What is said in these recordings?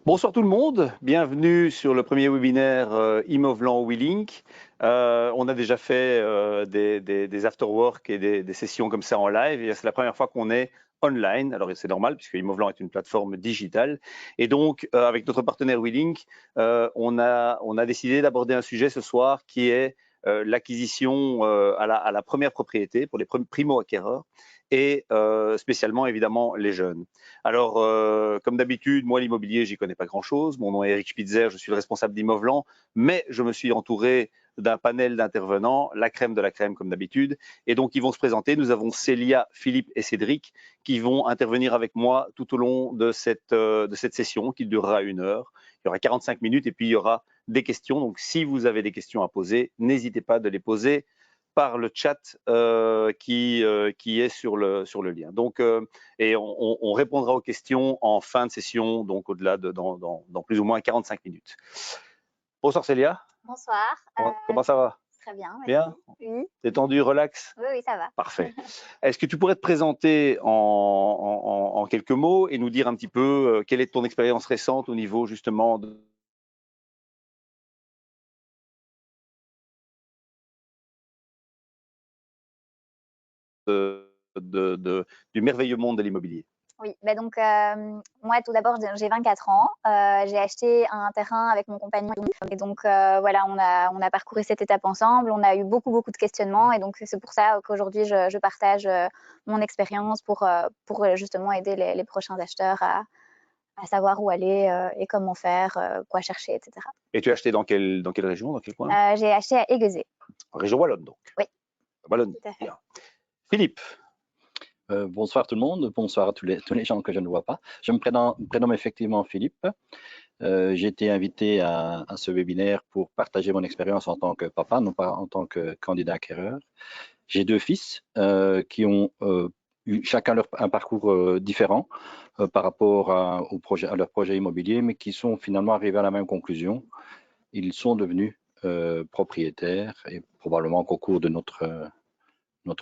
Bonsoir tout le monde, bienvenue sur le premier webinaire Immoveland WeLink. On a déjà fait des afterwork et des sessions comme ça en live et c'est la première fois qu'on est online. Alors c'est normal puisque Immoveland est une plateforme digitale et donc avec notre partenaire WeLink, on a décidé d'aborder un sujet ce soir qui est l'acquisition à la première propriété pour les primo-acquéreurs et spécialement évidemment les jeunes. Alors, comme d'habitude, moi, l'immobilier, j'y connais pas grand-chose. Mon nom est Eric Spitzer, je suis le responsable d'Immoveland, mais je me suis entouré d'un panel d'intervenants, la crème de la crème, comme d'habitude. Et donc, ils vont se présenter. Nous avons Célia, Philippe et Cédric qui vont intervenir avec moi tout au long de cette session qui durera 1 heure. Il y aura 45 minutes et puis il y aura des questions. Donc, si vous avez des questions à poser, n'hésitez pas de les poser par le chat qui est sur le lien. Donc, et on répondra aux questions en fin de session, donc au-delà dans plus ou moins 45 minutes. Bonsoir Célia. Bonsoir. Comment ça va? Très bien, merci. Bien? Oui. Détendu, relax? Oui, ça va. Parfait. Est-ce que tu pourrais te présenter en quelques mots et nous dire un petit peu quelle est ton expérience récente au niveau justement du merveilleux monde de l'immobilier? Oui, bah donc moi tout d'abord j'ai 24 ans, j'ai acheté un terrain avec mon compagnon et donc voilà, on a parcouru cette étape ensemble, on a eu beaucoup de questionnements et donc c'est pour ça qu'aujourd'hui je partage mon expérience pour justement aider les prochains acheteurs à savoir où aller et comment faire, quoi chercher, etc. Et tu as acheté dans quelle région, dans quel coin? J'ai acheté à Aiguezé. Région Wallonne donc? Oui. Wallonne, Tout à fait. bien. Philippe. Bonsoir tout le monde, bonsoir à tous les gens que je ne vois pas. Je me prénomme effectivement Philippe. J'ai été invité à ce webinaire pour partager mon expérience en tant que papa, non pas en tant que candidat acquéreur. J'ai 2 fils qui ont eu chacun un parcours différent par rapport à leur projet immobilier, mais qui sont finalement arrivés à la même conclusion. Ils sont devenus propriétaires et probablement qu'au cours de notre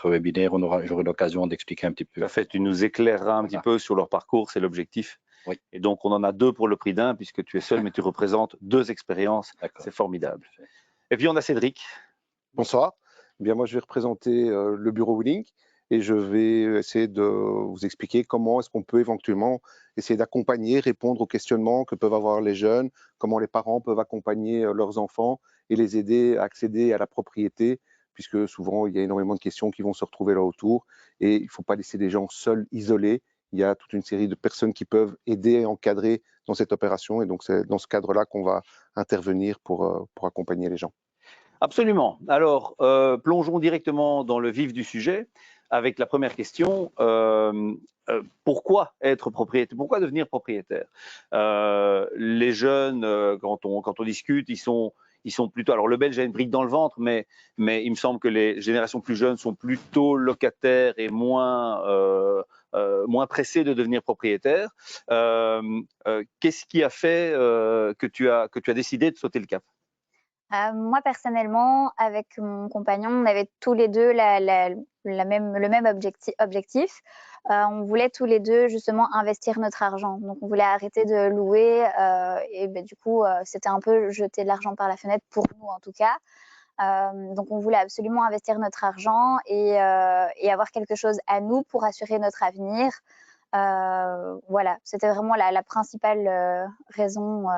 webinaire, j'aurai l'occasion d'expliquer un petit peu. En fait, tu nous éclaireras un petit peu sur leur parcours, c'est l'objectif. Oui. Et donc, on en a 2 pour le prix d'un, puisque tu es seul, mais tu représentes 2 expériences. C'est formidable. Et puis, on a Cédric. Bonsoir. Eh bien, moi, je vais représenter le bureau WeLink et je vais essayer de vous expliquer comment est-ce qu'on peut éventuellement essayer d'accompagner, répondre aux questionnements que peuvent avoir les jeunes, comment les parents peuvent accompagner leurs enfants et les aider à accéder à la propriété, puisque souvent, il y a énormément de questions qui vont se retrouver là autour et il ne faut pas laisser des gens seuls, isolés. Il y a toute une série de personnes qui peuvent aider et encadrer dans cette opération et donc c'est dans ce cadre-là qu'on va intervenir pour accompagner les gens. Absolument. Alors, plongeons directement dans le vif du sujet avec la première question. Pourquoi être propriétaire? Pourquoi devenir propriétaire? Les jeunes, quand on discute, ils sont plutôt. Alors, le Belge a une brique dans le ventre, mais il me semble que les générations plus jeunes sont plutôt locataires et moins pressés de devenir propriétaires. Qu'est-ce qui a fait que tu as décidé de sauter le cap? Moi personnellement, avec mon compagnon, on avait tous les deux le même objectif. On voulait tous les deux justement investir notre argent. Donc on voulait arrêter de louer et du coup c'était un peu jeter de l'argent par la fenêtre pour nous en tout cas. Donc on voulait absolument investir notre argent et avoir quelque chose à nous pour assurer notre avenir. Voilà, c'était vraiment la principale raison.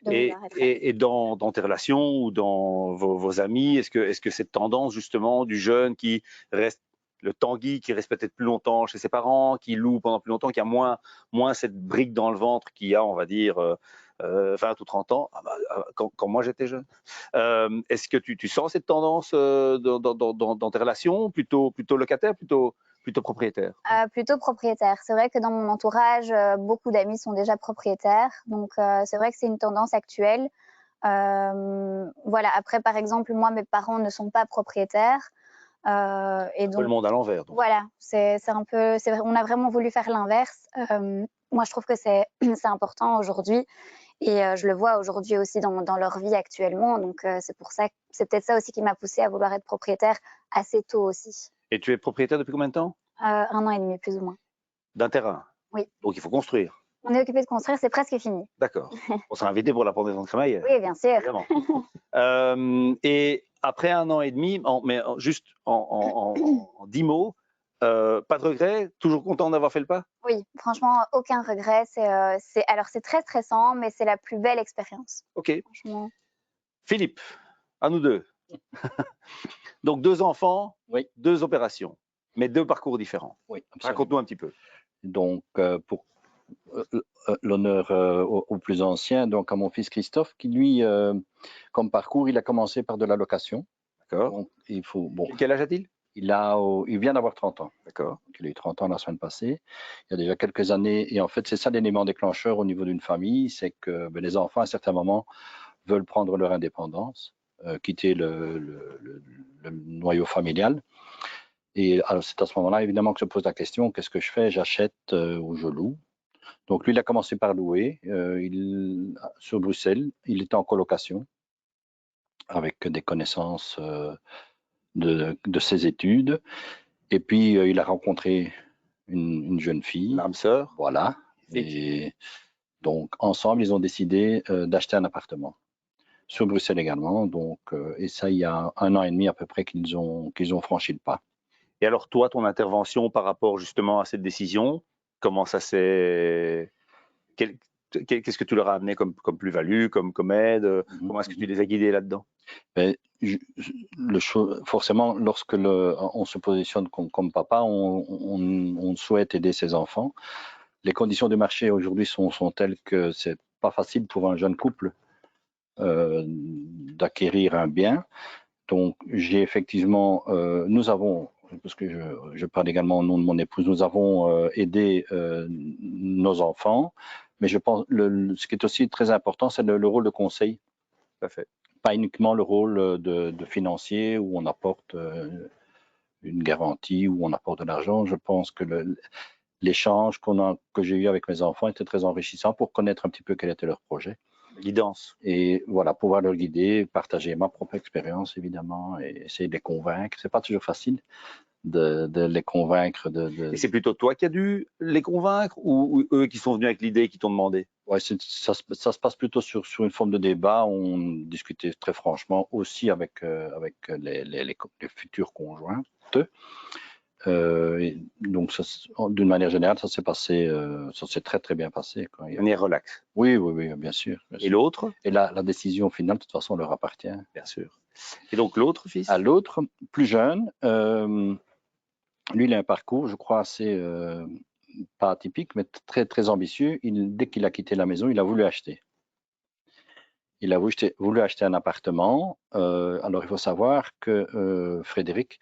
Et dans tes relations ou dans vos amis, est-ce que cette tendance justement du jeune qui reste, le Tanguy qui reste peut-être plus longtemps chez ses parents, qui loue pendant plus longtemps, qui a moins cette brique dans le ventre qu'il y a, on va dire, 20 ou 30 ans, quand moi j'étais jeune. Est-ce que tu sens cette tendance dans tes relations, plutôt locataire, plutôt propriétaire? Plutôt propriétaire. C'est vrai que dans mon entourage, beaucoup d'amis sont déjà propriétaires. Donc, c'est vrai que c'est une tendance actuelle. Voilà. Après, par exemple, moi, mes parents ne sont pas propriétaires. Et donc, le monde à l'envers. Voilà, c'est un peu, c'est vrai, on a vraiment voulu faire l'inverse. Moi, je trouve que c'est important aujourd'hui. Et je le vois aujourd'hui aussi dans leur vie actuellement. Donc, c'est pour ça, c'est peut-être ça aussi qui m'a poussée à vouloir être propriétaire assez tôt aussi. Et tu es propriétaire depuis combien de temps? 1 an et demi, plus ou moins. D'un terrain? Oui. Donc il faut construire? On est occupé de construire, c'est presque fini. D'accord. On sera invité pour la pendaison de crémaillère. Oui, bien sûr. Évidemment. Et après 1 an et demi, juste en 10 mots, pas de regret, toujours content d'avoir fait le pas? Oui, franchement, aucun regret. Alors, c'est très stressant, mais c'est la plus belle expérience. Ok. Franchement. Philippe, à nous deux. Donc 2 enfants, Oui. 2 opérations, mais 2 parcours différents. Oui, absolument. Raconte-nous un petit peu. Donc, pour l'honneur au plus ancien, donc à mon fils Christophe, qui lui, comme parcours, il a commencé par de la location. D'accord. Donc, Quel âge a-t-il? il vient d'avoir 30 ans. D'accord. Donc, il a eu 30 ans la semaine passée. Il y a déjà quelques années, et en fait, c'est ça l'élément déclencheur au niveau d'une famille, c'est que les enfants, à certains moments, veulent prendre leur indépendance, quitter le noyau familial. Et c'est à ce moment-là, évidemment, que se pose la question, qu'est-ce que je fais? J'achète ou je loue? Donc lui, il a commencé par louer sur Bruxelles. Il était en colocation avec des connaissances de ses études. Et puis, il a rencontré une jeune fille. L'âme sœur. Voilà. Et donc, ensemble, ils ont décidé d'acheter un appartement sur Bruxelles également. Donc, et ça, il y a 1 an et demi à peu près qu'ils ont franchi le pas. Et alors toi, ton intervention par rapport justement à cette décision, comment ça s'est... Qu'est-ce que tu leur as amené comme plus-value, comme aide? Comment est-ce que tu les as guidés là-dedans? Forcément, lorsque on se positionne comme papa, on souhaite aider ses enfants. Les conditions du marché aujourd'hui sont telles que c'est pas facile pour un jeune couple d'acquérir un bien. Donc, j'ai effectivement, nous avons, parce que je parle également au nom de mon épouse, nous avons aidé nos enfants, mais je pense ce qui est aussi très important, c'est le rôle de conseil. Tout à fait. Pas uniquement le rôle de financier où on apporte une garantie, où on apporte de l'argent. Je pense que l'échange que j'ai eu avec mes enfants était très enrichissant pour connaître un petit peu quel était leur projet. Guidance. Et voilà, pouvoir leur guider, partager ma propre expérience évidemment et essayer de les convaincre. C'est pas toujours facile de les convaincre. Et c'est plutôt toi qui as dû les convaincre ou eux qui sont venus avec l'idée et qui t'ont demandé? Ouais, ça se passe plutôt sur une forme de débat. On discutait très franchement aussi avec les futurs conjoints. Donc, d'une manière générale, ça s'est passé, ça s'est très très bien passé. De manière relaxe. Oui, bien sûr. Et l'autre? Et la décision finale, de toute façon, leur appartient. Bien sûr. Et donc l'autre fils? À l'autre, plus jeune, lui, il a un parcours, je crois, assez pas atypique, mais très très ambitieux. Dès qu'il a quitté la maison, il a voulu acheter. Il a voulu acheter un appartement. Alors, il faut savoir que Frédéric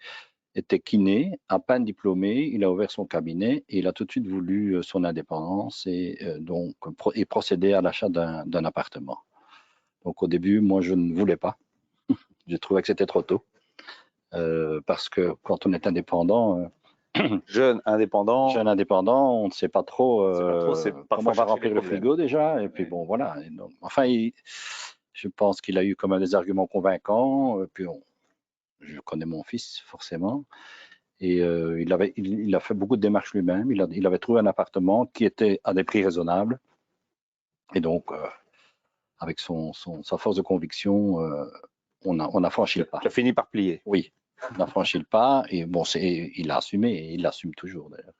était kiné, à peine diplômé, il a ouvert son cabinet et il a tout de suite voulu son indépendance et donc procéder à l'achat d'un appartement. Donc au début, moi, je ne voulais pas. Je trouvais que c'était trop tôt parce que quand on est indépendant, jeune indépendant, on ne sait pas trop comment on va remplir le frigo déjà. Et puis bon, voilà. Et donc, enfin, je pense qu'il a eu quand même des arguments convaincants. Puis je connais mon fils, forcément. Et il a fait beaucoup de démarches lui-même. Il avait trouvé un appartement qui était à des prix raisonnables. Et donc, avec sa force de conviction, on a franchi le pas. Tu as fini par plier. Oui, on a franchi le pas. Et bon, il l'a assumé et il l'assume toujours d'ailleurs.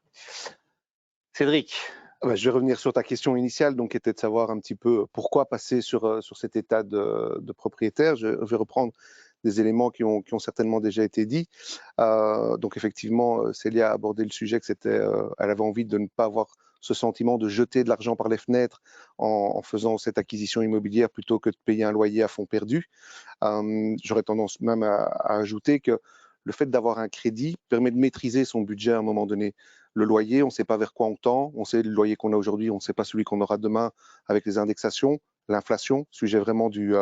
Cédric. Je vais revenir sur ta question initiale, donc qui était de savoir un petit peu pourquoi passer sur cet état de propriétaire. Je vais reprendre des éléments qui ont certainement déjà été dits. Donc effectivement, Célia a abordé le sujet que elle avait envie de ne pas avoir ce sentiment de jeter de l'argent par les fenêtres en faisant cette acquisition immobilière plutôt que de payer un loyer à fond perdu. J'aurais tendance même à ajouter que le fait d'avoir un crédit permet de maîtriser son budget à un moment donné. Le loyer, on ne sait pas vers quoi on tend, on sait le loyer qu'on a aujourd'hui, on ne sait pas celui qu'on aura demain avec les indexations, l'inflation, sujet vraiment du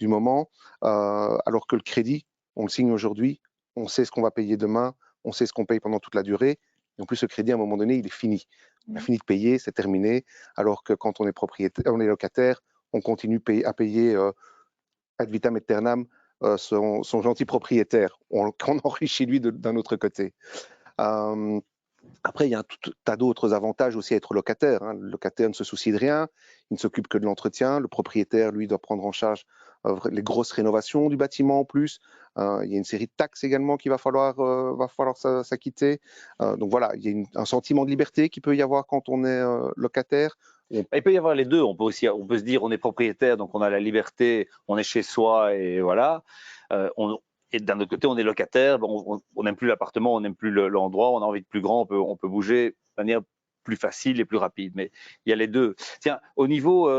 moment, alors que le crédit, on le signe aujourd'hui, on sait ce qu'on va payer demain, on sait ce qu'on paye pendant toute la durée, et en plus ce crédit à un moment donné, il est fini. On a fini de payer, c'est terminé, alors que quand on est propriétaire, on est locataire, on continue à payer ad vitam aeternam son gentil propriétaire, qu'on enrichit lui d'un autre côté. Après, il y a un tout tas d'autres avantages aussi à être locataire, hein. Le locataire ne se soucie de rien, il ne s'occupe que de l'entretien. Le propriétaire, lui, doit prendre en charge les grosses rénovations du bâtiment en plus. Il y a une série de taxes également qu'il va falloir s'acquitter. Donc voilà, il y a un sentiment de liberté qu'il peut y avoir quand on est locataire. Il peut y avoir les deux. On peut se dire on est propriétaire, donc on a la liberté, on est chez soi et voilà. Et d'un autre côté, on est locataire, on n'aime plus l'appartement, on n'aime plus l'endroit, on a envie de plus grand, on peut bouger de manière plus facile et plus rapide. Mais il y a les deux. Tiens, au niveau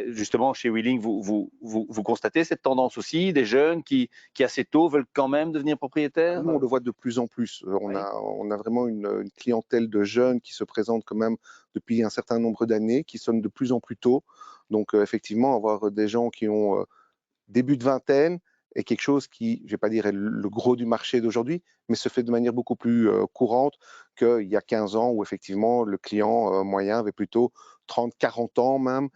justement chez Wheeling, vous constatez cette tendance aussi des jeunes qui assez tôt veulent quand même devenir propriétaires? Nous, on le voit de plus en plus. On a vraiment une clientèle de jeunes qui se présentent quand même depuis un certain nombre d'années, qui sonnent de plus en plus tôt. Donc effectivement, avoir des gens qui ont début de vingtaine est quelque chose qui, je ne vais pas dire est le gros du marché d'aujourd'hui, mais se fait de manière beaucoup plus courante qu'il y a 15 ans où effectivement le client moyen avait plutôt 30, 40 ans même.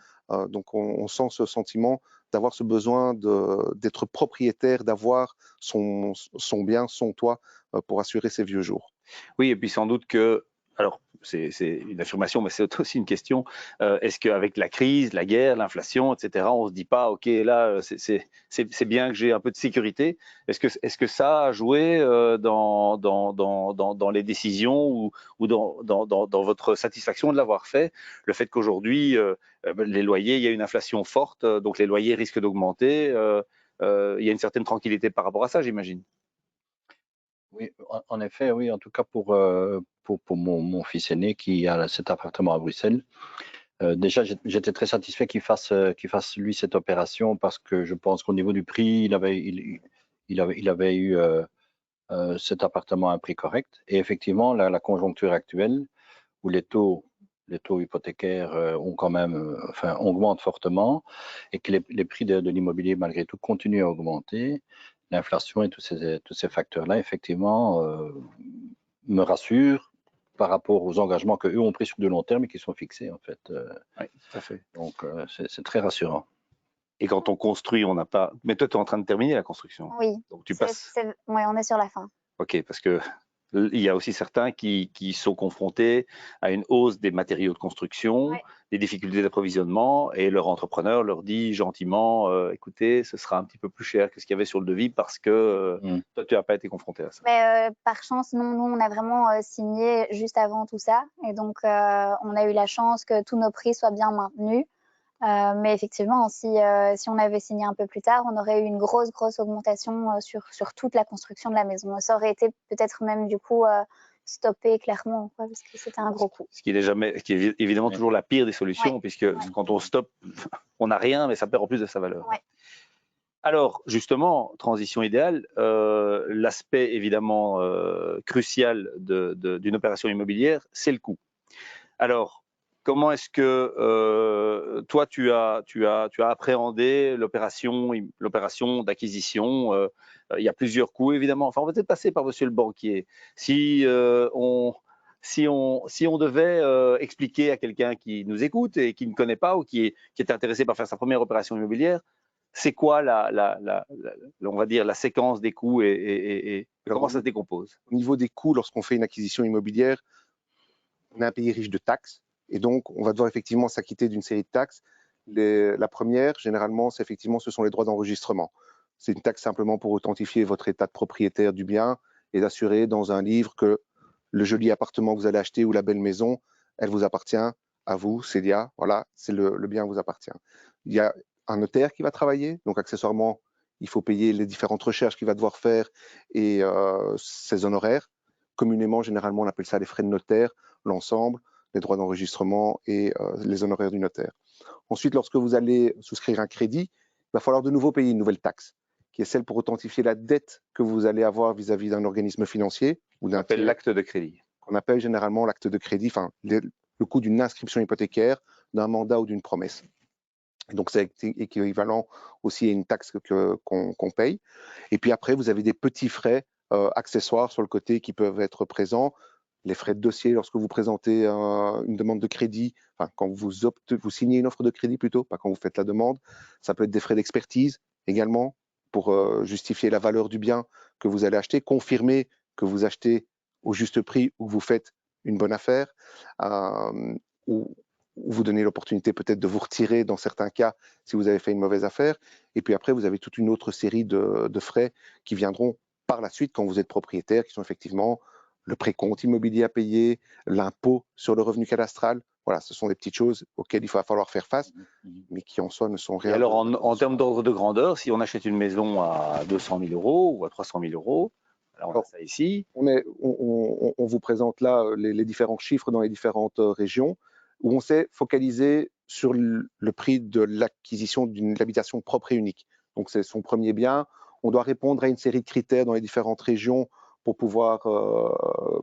Donc on sent ce sentiment d'avoir ce besoin d'être propriétaire, d'avoir son bien, son toit pour assurer ses vieux jours. Oui, et puis sans doute que, alors c'est une affirmation, mais c'est aussi une question, est-ce qu'avec la crise, la guerre, l'inflation, etc., on ne se dit pas, ok, là, c'est bien que j'ai un peu de sécurité. Est-ce que ça a joué dans les décisions ou dans votre satisfaction de l'avoir fait, le fait qu'aujourd'hui, les loyers, il y a une inflation forte, donc les loyers risquent d'augmenter, il y a une certaine tranquillité par rapport à ça, j'imagine. Oui, en effet, oui, en tout cas pour mon fils aîné qui a cet appartement à Bruxelles. Déjà, j'étais très satisfait qu'il fasse lui cette opération parce que je pense qu'au niveau du prix, il avait eu cet appartement à un prix correct. Et effectivement, la conjoncture actuelle où les taux hypothécaires ont quand même, augmentent fortement et que les prix de l'immobilier malgré tout continuent à augmenter, l'inflation et tous ces facteurs-là, effectivement, me rassurent par rapport aux engagements qu'eux ont pris sur de long terme et qui sont fixés, en fait. Oui, tout à fait. Donc, c'est très rassurant. Et quand on construit, on n'a pas. Mais toi, tu es en train de terminer la construction. Oui. Donc tu passes. Oui, on est sur la fin. Ok, parce que il y a aussi certains qui sont confrontés à une hausse des matériaux de construction, Ouais. des difficultés d'approvisionnement, et leur entrepreneur leur dit gentiment, écoutez, ce sera un petit peu plus cher que ce qu'il y avait sur le devis parce que toi, tu n'as pas été confronté à ça. Mais par chance, non, nous, on a vraiment signé juste avant tout ça. Et donc, on a eu la chance que tous nos prix soient bien maintenus. Mais effectivement, si on avait signé un peu plus tard, on aurait eu une grosse augmentation sur toute la construction de la maison. Ça aurait été peut-être même du coup stoppé clairement, quoi, parce que c'était un gros coût. Ce qui est évidemment toujours la pire des solutions, puisque quand on stoppe, on n'a rien, mais ça perd en plus de sa valeur. Ouais. Alors, justement, transition idéale, l'aspect évidemment crucial d'une opération immobilière, c'est le coût. Alors, comment est-ce que toi, tu as appréhendé l'opération d'acquisition? Il y a plusieurs coûts, évidemment. Enfin, on va peut-être passer par monsieur le banquier. Si on devait expliquer à quelqu'un qui nous écoute et qui ne connaît pas ou qui est intéressé par faire sa première opération immobilière, c'est quoi on va dire la séquence des coûts et comment ça se décompose? Au niveau des coûts, lorsqu'on fait une acquisition immobilière, on est un pays riche de taxes et donc on va devoir effectivement s'acquitter d'une série de taxes. La première, généralement, ce sont les droits d'enregistrement. C'est une taxe simplement pour authentifier votre état de propriétaire du bien et d'assurer dans un livre que le joli appartement que vous allez acheter ou la belle maison, elle vous appartient à vous, Célia. Voilà, c'est le bien vous appartient. Il y a un notaire qui va travailler, donc accessoirement, il faut payer les différentes recherches qu'il va devoir faire et ses honoraires. Communément, généralement, on appelle ça les frais de notaire, l'ensemble, les droits d'enregistrement et les honoraires du notaire. Ensuite, lorsque vous allez souscrire un crédit, il va falloir de nouveau payer une nouvelle taxe, qui est celle pour authentifier la dette que vous allez avoir vis-à-vis d'un organisme financier ou d'un tiers. L'acte de crédit. Qu'on appelle généralement l'acte de crédit, enfin le coût d'une inscription hypothécaire, d'un mandat ou d'une promesse. Donc c'est équivalent aussi à une taxe qu'on paye. Et puis après, vous avez des petits frais accessoires sur le côté qui peuvent être présents. Les frais de dossier lorsque vous présentez une demande de crédit, enfin quand vous signez une offre de crédit plutôt, pas quand vous faites la demande. Ça peut être des frais d'expertise également pour justifier la valeur du bien que vous allez acheter, confirmer que vous achetez au juste prix ou que vous faites une bonne affaire, ou vous donnez l'opportunité peut-être de vous retirer dans certains cas si vous avez fait une mauvaise affaire. Et puis après, vous avez toute une autre série de frais qui viendront par la suite quand vous êtes propriétaire, qui sont effectivement le précompte immobilier à payer, l'impôt sur le revenu cadastral. Voilà, ce sont des petites choses auxquelles il va falloir faire face, mais qui en soi ne sont rien. Et alors, en termes d'ordre de grandeur, si on achète une maison à 200 000 € ou à 300 000 €, alors on a ça ici. On vous présente là les différents chiffres dans les différentes régions, où on s'est focalisé sur le prix de l'acquisition d'une habitation propre et unique. Donc c'est son premier bien. On doit répondre à une série de critères dans les différentes régions pour pouvoir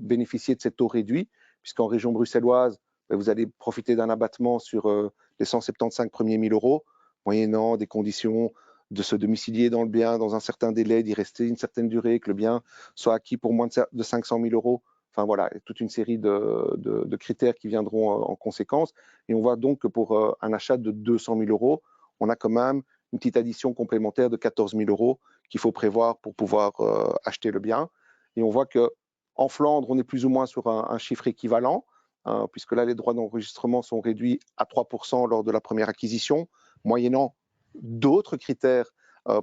bénéficier de ces taux réduits, puisqu'en région bruxelloise, vous allez profiter d'un abattement sur les 175 premiers 1000 €, moyennant des conditions de se domicilier dans le bien dans un certain délai, d'y rester une certaine durée, que le bien soit acquis pour moins de 500 000 €. Enfin voilà, toute une série de critères qui viendront en conséquence. Et on voit donc que pour un achat de 200 000 €, on a quand même une petite addition complémentaire de 14 000 € qu'il faut prévoir pour pouvoir acheter le bien. Et on voit qu'en Flandre, on est plus ou moins sur un chiffre équivalent, puisque là, les droits d'enregistrement sont réduits à 3% lors de la première acquisition, moyennant d'autres critères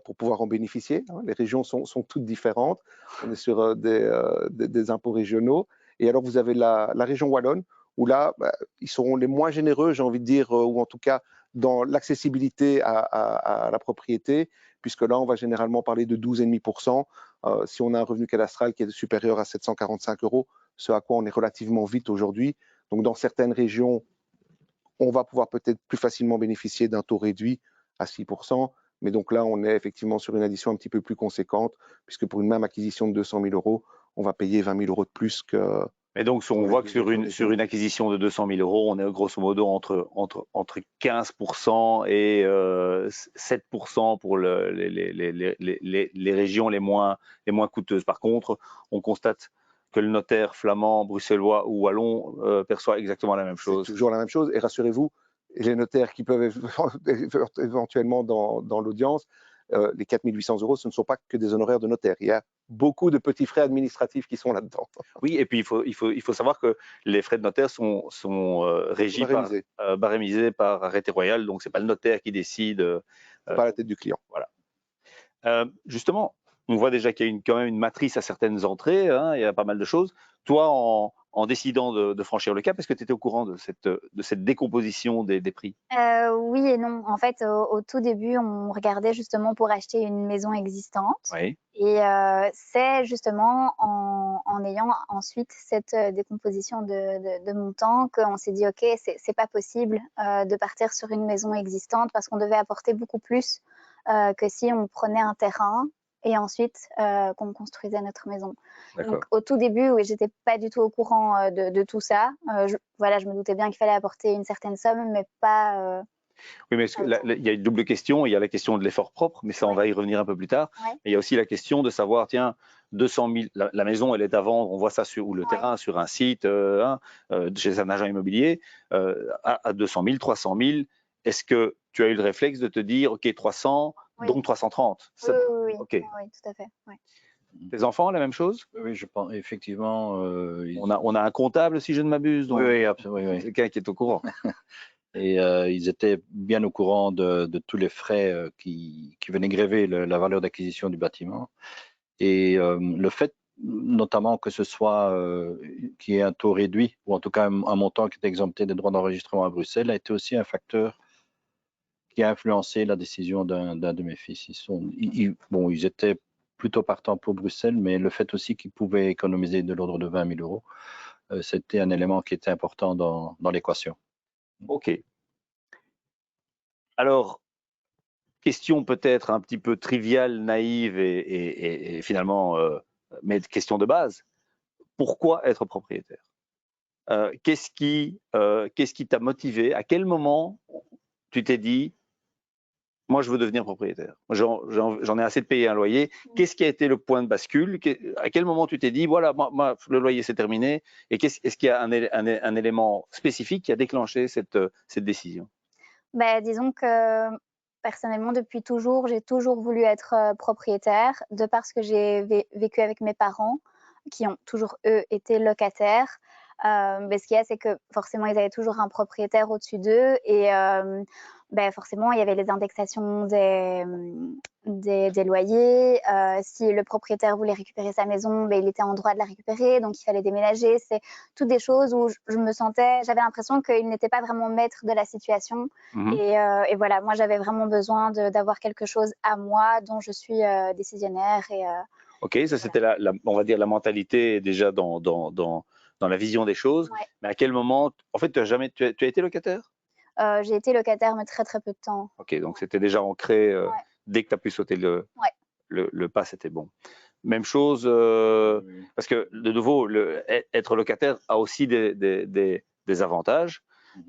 pour pouvoir en bénéficier. Les régions sont toutes différentes. On est sur des impôts régionaux. Et alors, vous avez la région wallonne, où là, ils seront les moins généreux, j'ai envie de dire, ou en tout cas dans l'accessibilité à la propriété, puisque là, on va généralement parler de 12,5%. Si on a un revenu cadastral qui est supérieur à 745 €, ce à quoi on est relativement vite aujourd'hui. Donc, dans certaines régions, on va pouvoir peut-être plus facilement bénéficier d'un taux réduit à 6%. Mais donc là, on est effectivement sur une addition un petit peu plus conséquente, puisque pour une même acquisition de 200 000 €, on va payer 20 000 € de plus que. Et donc, on voit que sur une acquisition de 200 000 €, on est grosso modo entre 15% et 7% pour les régions les moins coûteuses. Par contre, on constate que le notaire flamand, bruxellois ou wallon perçoit exactement la même chose. C'est toujours la même chose. Et rassurez-vous, les notaires qui peuvent éventuellement dans l'audience, les 4 800 € ce ne sont pas que des honoraires de notaire. Il y a beaucoup de petits frais administratifs qui sont là-dedans. Oui, et puis il faut savoir que les frais de notaire sont régis barémisés par arrêté royal, donc c'est pas le notaire qui décide. Pas à la tête du client. Voilà. Justement, on voit déjà qu'il y a quand même une matrice à certaines entrées, hein, il y a pas mal de choses. Toi, en décidant de franchir le cap, est-ce que tu étais au courant de cette décomposition des prix? Oui et non. En fait, au tout début, on regardait justement pour acheter une maison existante. Oui. Et c'est justement en ayant ensuite cette décomposition de montant qu'on s'est dit, OK, c'est pas possible de partir sur une maison existante parce qu'on devait apporter beaucoup plus que si on prenait un terrain et ensuite qu'on construisait notre maison. Donc au tout début, oui, j'étais pas du tout au courant de tout ça. Je me doutais bien qu'il fallait apporter une certaine somme, mais pas. Oui, mais il y a une double question. Il y a la question de l'effort propre, mais ça, on va y revenir un peu plus tard. Ouais. Et il y a aussi la question de savoir, tiens, 200 000, la maison, elle est à vendre, on voit ça ou le terrain sur un site, chez un agent immobilier, à 200 000, 300 000. Est-ce que tu as eu le réflexe de te dire, OK, 300, donc 330 Oui, okay. Oui, tout à fait. Ouais. Tes enfants, la même chose? Oui, je pense, effectivement. On a un comptable, si je ne m'abuse. Oui, absolument. Oui. Quelqu'un qui est au courant. Et ils étaient bien au courant de tous les frais qui venaient gréver la valeur d'acquisition du bâtiment. Et le fait, notamment que ce soit qu'il y ait un taux réduit, ou en tout cas un montant qui est exempté des droits d'enregistrement à Bruxelles, a été aussi un facteur qui a influencé la décision d'un de mes fils. Ils étaient plutôt partants pour Bruxelles, mais le fait aussi qu'ils pouvaient économiser de l'ordre de 20 000 €, c'était un élément qui était important dans l'équation. OK. Alors, question peut-être un petit peu triviale, naïve et finalement, mais question de base. Pourquoi être propriétaire? Qu'est-ce qui t'a motivé? À quel moment tu t'es dit, moi je veux devenir propriétaire? J'en ai assez de payer un loyer. Qu'est-ce qui a été le point de bascule? À quel moment tu t'es dit, voilà, moi le loyer c'est terminé? Et est-ce qu'il y a un élément spécifique qui a déclenché cette décision? Disons que personnellement, depuis toujours, j'ai toujours voulu être propriétaire, de parce que j'ai vécu avec mes parents. qui ont toujours, eux, été locataires. Mais ce qu'il y a, c'est que forcément, ils avaient toujours un propriétaire au-dessus d'eux et forcément, il y avait les indexations des loyers. Si le propriétaire voulait récupérer sa maison, il était en droit de la récupérer, donc il fallait déménager. C'est toutes des choses où j'avais l'impression qu'il n'était pas vraiment maître de la situation. Et voilà, moi, j'avais vraiment besoin d'avoir quelque chose à moi dont je suis décisionnaire. Ok, ça c'était on va dire la mentalité déjà dans la vision des choses. Ouais. Mais à quel moment, en fait, tu as été locataire? J'ai été locataire, mais très très peu de temps. Ok, donc c'était déjà ancré. Dès que tu as pu sauter le pas, c'était bon. Même chose, parce que de nouveau, être locataire a aussi des avantages.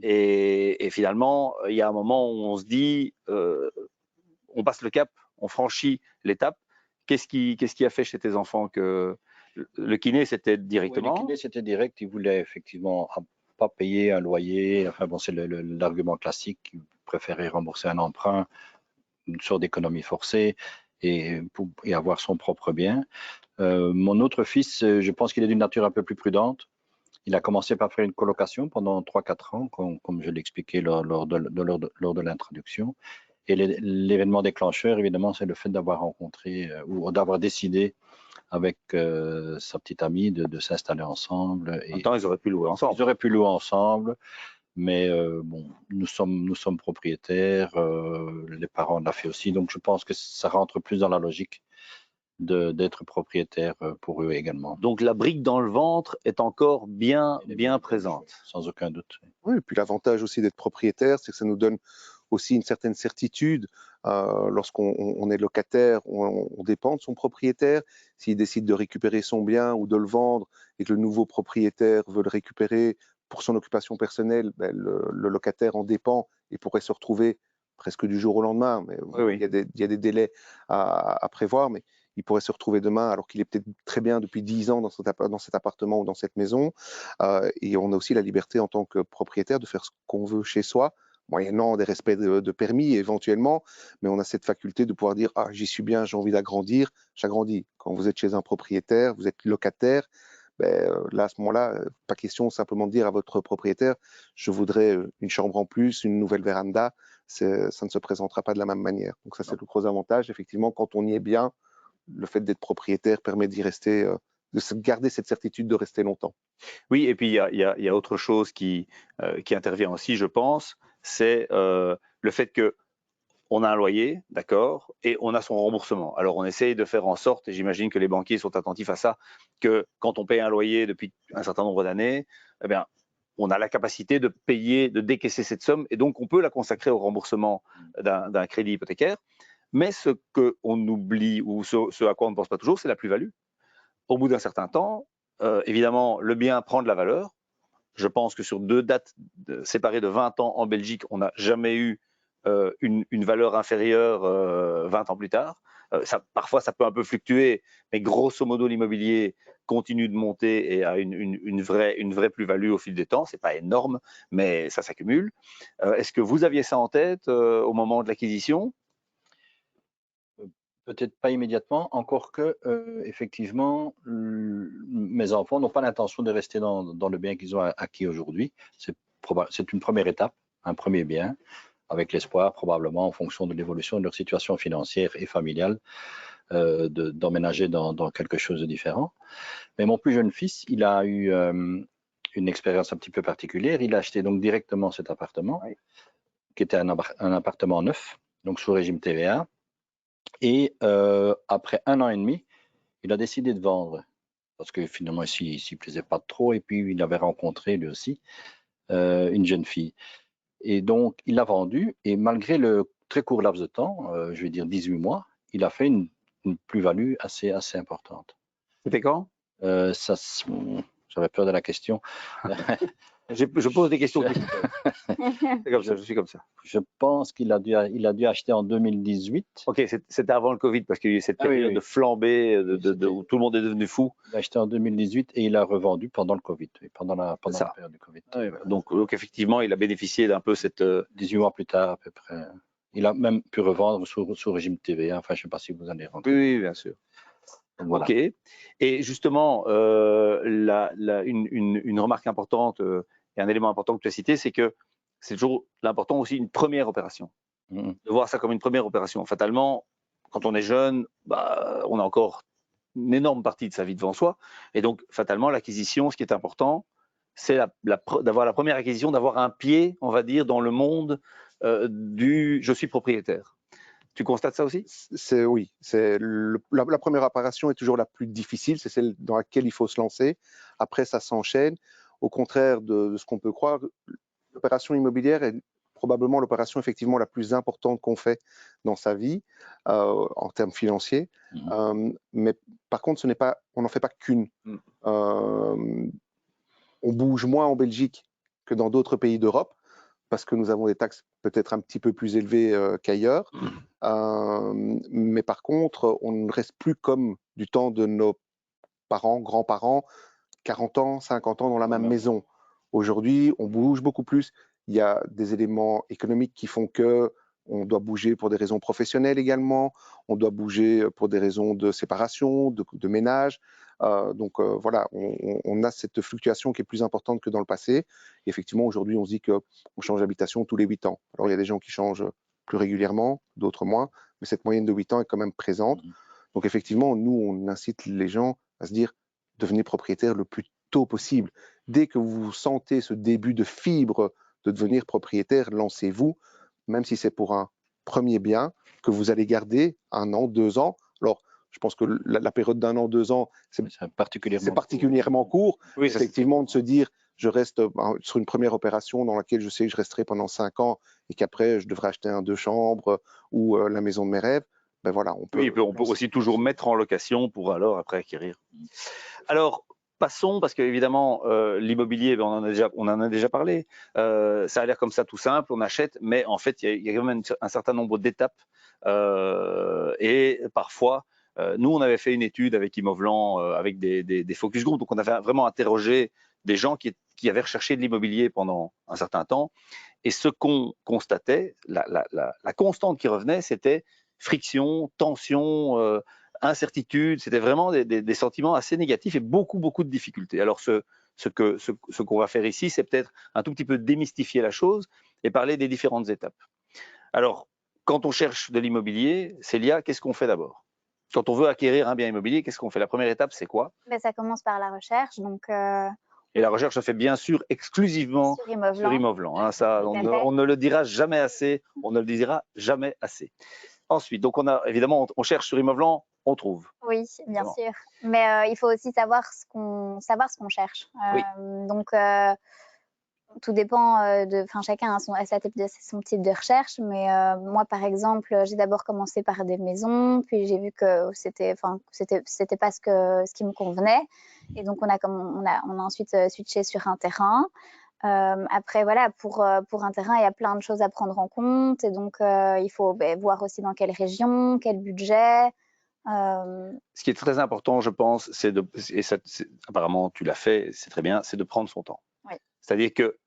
Et finalement, il y a un moment où on se dit, on passe le cap, on franchit l'étape. Qu'est-ce qui a fait chez tes enfants que le kiné, c'était directement? Oui, le kiné, c'était direct. Ils voulaient effectivement pas payer un loyer. Enfin bon, c'est l'argument classique. Ils préféraient rembourser un emprunt, une sorte d'économie forcée et avoir son propre bien. Mon autre fils, je pense qu'il est d'une nature un peu plus prudente. Il a commencé par faire une colocation pendant 3-4 ans, comme je l'expliquais lors de l'introduction. Et l'événement déclencheur, évidemment, c'est le fait d'avoir rencontré ou d'avoir décidé avec sa petite amie de s'installer ensemble. En même temps, ils auraient pu louer ensemble. Ils auraient pu louer ensemble, mais bon, nous sommes propriétaires, les parents l'ont fait aussi, donc je pense que ça rentre plus dans la logique d'être propriétaire pour eux également. Donc la brique dans le ventre est encore bien présente. Sans aucun doute. Oui, et puis l'avantage aussi d'être propriétaire, c'est que ça nous donne aussi une certaine certitude. Lorsqu'on est locataire, on dépend de son propriétaire. S'il décide de récupérer son bien ou de le vendre et que le nouveau propriétaire veut le récupérer pour son occupation personnelle, le locataire en dépend et pourrait se retrouver presque du jour au lendemain. Mais Oui. il y a des délais à prévoir, mais il pourrait se retrouver demain alors qu'il est peut-être très bien depuis 10 ans dans cet appartement ou dans cette maison. Et on a aussi la liberté en tant que propriétaire de faire ce qu'on veut chez soi, moyennant des respects de permis éventuellement, mais on a cette faculté de pouvoir dire « Ah, j'y suis bien, j'ai envie d'agrandir », j'agrandis. Quand vous êtes chez un propriétaire, vous êtes locataire, là, à ce moment-là, pas question simplement de dire à votre propriétaire « Je voudrais une chambre en plus, une nouvelle véranda », ça ne se présentera pas de la même manière. Donc ça, c'est le gros avantage. Effectivement, quand on y est bien, le fait d'être propriétaire permet d'y rester, de garder cette certitude de rester longtemps. Oui, et puis il y a autre chose qui intervient aussi, je pense, c'est le fait que on a un loyer, d'accord, et on a son remboursement. Alors on essaye de faire en sorte, et j'imagine que les banquiers sont attentifs à ça, que quand on paye un loyer depuis un certain nombre d'années, eh bien, on a la capacité de payer, de décaisser cette somme, et donc on peut la consacrer au remboursement d'un crédit hypothécaire. Mais ce qu'on oublie ou ce à quoi on ne pense pas toujours, c'est la plus-value. Au bout d'un certain temps, évidemment, le bien prend de la valeur. Je pense que sur 2 dates séparées de 20 ans en Belgique, on n'a jamais eu une valeur inférieure 20 ans plus tard. Parfois, ça peut un peu fluctuer, mais grosso modo, l'immobilier continue de monter et a une vraie plus-value au fil des temps. C'est pas énorme, mais ça s'accumule. Est-ce que vous aviez ça en tête au moment de l'acquisition? Peut-être pas immédiatement, encore que, effectivement, mes enfants n'ont pas l'intention de rester dans le bien qu'ils ont acquis aujourd'hui. C'est une première étape, un premier bien, avec l'espoir, probablement, en fonction de l'évolution de leur situation financière et familiale, d'emménager dans quelque chose de différent. Mais mon plus jeune fils, il a eu une expérience un petit peu particulière. Il a acheté donc directement cet appartement, qui était un appartement neuf, donc sous régime TVA. Et après 1 an et demi, il a décidé de vendre parce que finalement, il s'y plaisait pas trop et puis il avait rencontré lui aussi une jeune fille. Et donc, il l'a vendu et malgré le très court laps de temps, je vais dire 18 mois, il a fait une plus-value assez importante. C'était quand? J'avais peur de la question. Je pose des questions. C'est comme ça, je suis comme ça. Je pense qu'il a dû acheter en 2018. Ok, c'était avant le Covid parce qu'il y a eu cette période de flambée où tout le monde est devenu fou. Il a acheté en 2018 et il a revendu pendant le Covid, pendant la période du Covid. Donc effectivement, il a bénéficié d'un peu cette… 18 mois plus tard à peu près. Il a même pu revendre sous régime TVA. Enfin, je ne sais pas si vous en avez rencontré. Oui, bien sûr. Donc, voilà. OK. Et justement, une remarque importante et un élément important que tu as cité, c'est que c'est toujours l'important aussi une première opération. De voir ça comme une première opération. Fatalement, quand on est jeune, on a encore une énorme partie de sa vie devant soi. Et donc, fatalement, l'acquisition, ce qui est important, c'est d'avoir la première acquisition, d'avoir un pied, on va dire, dans le monde du « je suis propriétaire ». Tu constates ça aussi? Oui, la première opération est toujours la plus difficile, c'est celle dans laquelle il faut se lancer. Après, ça s'enchaîne. Au contraire de ce qu'on peut croire, l'opération immobilière est probablement l'opération effectivement la plus importante qu'on fait dans sa vie en termes financiers. Mais par contre, on n'en fait pas qu'une. On bouge moins en Belgique que dans d'autres pays d'Europe, parce que nous avons des taxes peut-être un petit peu plus élevées qu'ailleurs. Mais par contre, on ne reste plus comme du temps de nos parents, grands-parents, 40 ans, 50 ans dans la même maison. Aujourd'hui, on bouge beaucoup plus. Il y a des éléments économiques qui font que on doit bouger pour des raisons professionnelles également, on doit bouger pour des raisons de séparation, de ménage. Donc voilà, on a cette fluctuation qui est plus importante que dans le passé. Et effectivement, aujourd'hui, on se dit qu'on change d'habitation tous les 8 ans. Alors, il y a des gens qui changent plus régulièrement, d'autres moins, mais cette moyenne de 8 ans est quand même présente. Donc effectivement, nous, on incite les gens à se dire, devenez propriétaire le plus tôt possible. Dès que vous sentez ce début de fibre de devenir propriétaire, lancez-vous, même si c'est pour un premier bien que vous allez garder 1 an, 2 ans. Alors, je pense que la période d'1 an, 2 ans, c'est particulièrement court. Oui, effectivement, de se dire, je reste sur une première opération dans laquelle je sais que je resterai pendant 5 ans et qu'après, je devrais acheter un 2 chambres ou la maison de mes rêves. Ben voilà, on peut aussi toujours mettre en location pour alors après acquérir. Alors, passons, parce qu'évidemment, l'immobilier, on en a déjà parlé. Ça a l'air comme ça tout simple, on achète, mais en fait, il y a quand même un certain nombre d'étapes. Et parfois, nous, on avait fait une étude avec Imovlan, avec des focus group, donc on avait vraiment interrogé des gens qui avaient recherché de l'immobilier pendant un certain temps. Et ce qu'on constatait, la constante qui revenait, c'était friction, tension, incertitude. C'était vraiment des sentiments assez négatifs et beaucoup de difficultés. Alors, ce qu'on va faire ici, c'est peut-être un tout petit peu démystifier la chose et parler des différentes étapes. Alors, quand on cherche de l'immobilier, Célia, qu'est-ce qu'on fait d'abord? Quand on veut acquérir un bien immobilier, qu'est-ce qu'on fait? La première étape, c'est quoi? Ça commence par la recherche. Et la recherche se fait bien sûr exclusivement sur Imovlan. Hein, ça, on ne le dira jamais assez. On ne le dira jamais assez. Ensuite, donc évidemment, on cherche sur Imovlan, on trouve. Oui, bien sûr. Mais il faut aussi savoir ce qu'on cherche. Oui. Donc, tout dépend chacun a son type de recherche. Mais moi, par exemple, j'ai d'abord commencé par des maisons, puis j'ai vu que c'était pas ce qui me convenait. Et donc, on a ensuite switché sur un terrain. Après, voilà, pour un terrain, il y a plein de choses à prendre en compte. Et donc, il faut voir aussi dans quelle région, quel budget. Ce qui est très important, je pense, apparemment tu l'as fait, c'est très bien, c'est de prendre son temps. Oui. C'est-à-dire que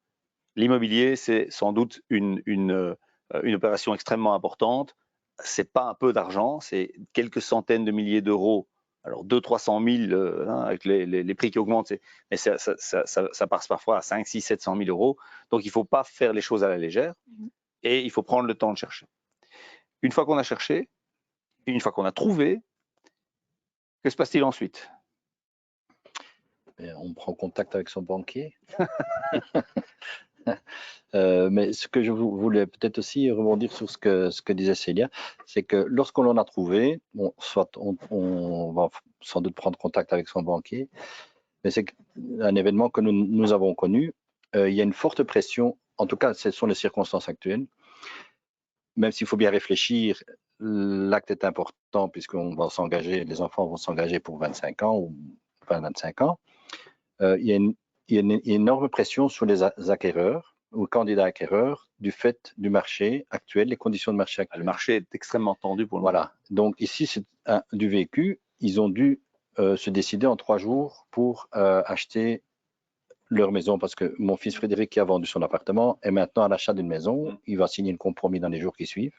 l'immobilier, c'est sans doute une opération extrêmement importante. C'est pas un peu d'argent, c'est quelques centaines de milliers d'euros. Alors 200 000, 300 000 avec les prix qui augmentent, mais ça passe parfois à 500 000, 700 000 euros. Donc il ne faut pas faire les choses à la légère et il faut prendre le temps de chercher. Une fois qu'on a cherché, une fois qu'on a trouvé, que se passe-t-il ensuite? On prend contact avec son banquier. Mais ce que je voulais peut-être aussi rebondir sur ce que disait Célia, c'est que lorsqu'on en a trouvé, soit on va sans doute prendre contact avec son banquier, mais c'est un événement que nous avons connu. Il y a une forte pression, en tout cas, ce sont les circonstances actuelles. Même s'il faut bien réfléchir, l'acte est important puisqu'on va s'engager, les enfants vont s'engager pour 25 ans ou 25 ans. Il y a une énorme pression sur les acquéreurs ou candidats acquéreurs du fait du marché actuel, les conditions de marché actuelles. Le marché est extrêmement tendu pour le moment. Voilà. Donc ici, c'est du vécu. Ils ont dû se décider en 3 jours pour acheter leur maison parce que mon fils Frédéric qui a vendu son appartement est maintenant à l'achat d'une maison. Il va signer un compromis dans les jours qui suivent.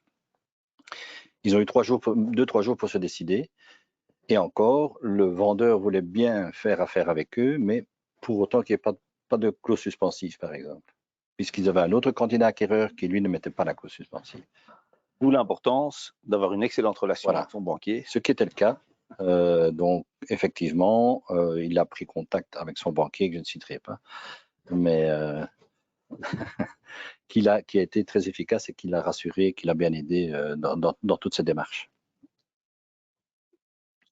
Ils ont eu 2-3 jours pour se décider. Et encore, le vendeur voulait bien faire affaire avec eux, mais pour autant qu'il n'y ait pas de clause suspensive, par exemple, puisqu'ils avaient un autre candidat acquéreur qui, lui, ne mettait pas la clause suspensive. D'où l'importance d'avoir une excellente relation avec son banquier. Ce qui était le cas. Donc, effectivement, il a pris contact avec son banquier, que je ne citerai pas, mais qui a été très efficace et qui l'a rassuré, qui l'a bien aidé dans toutes ces démarches.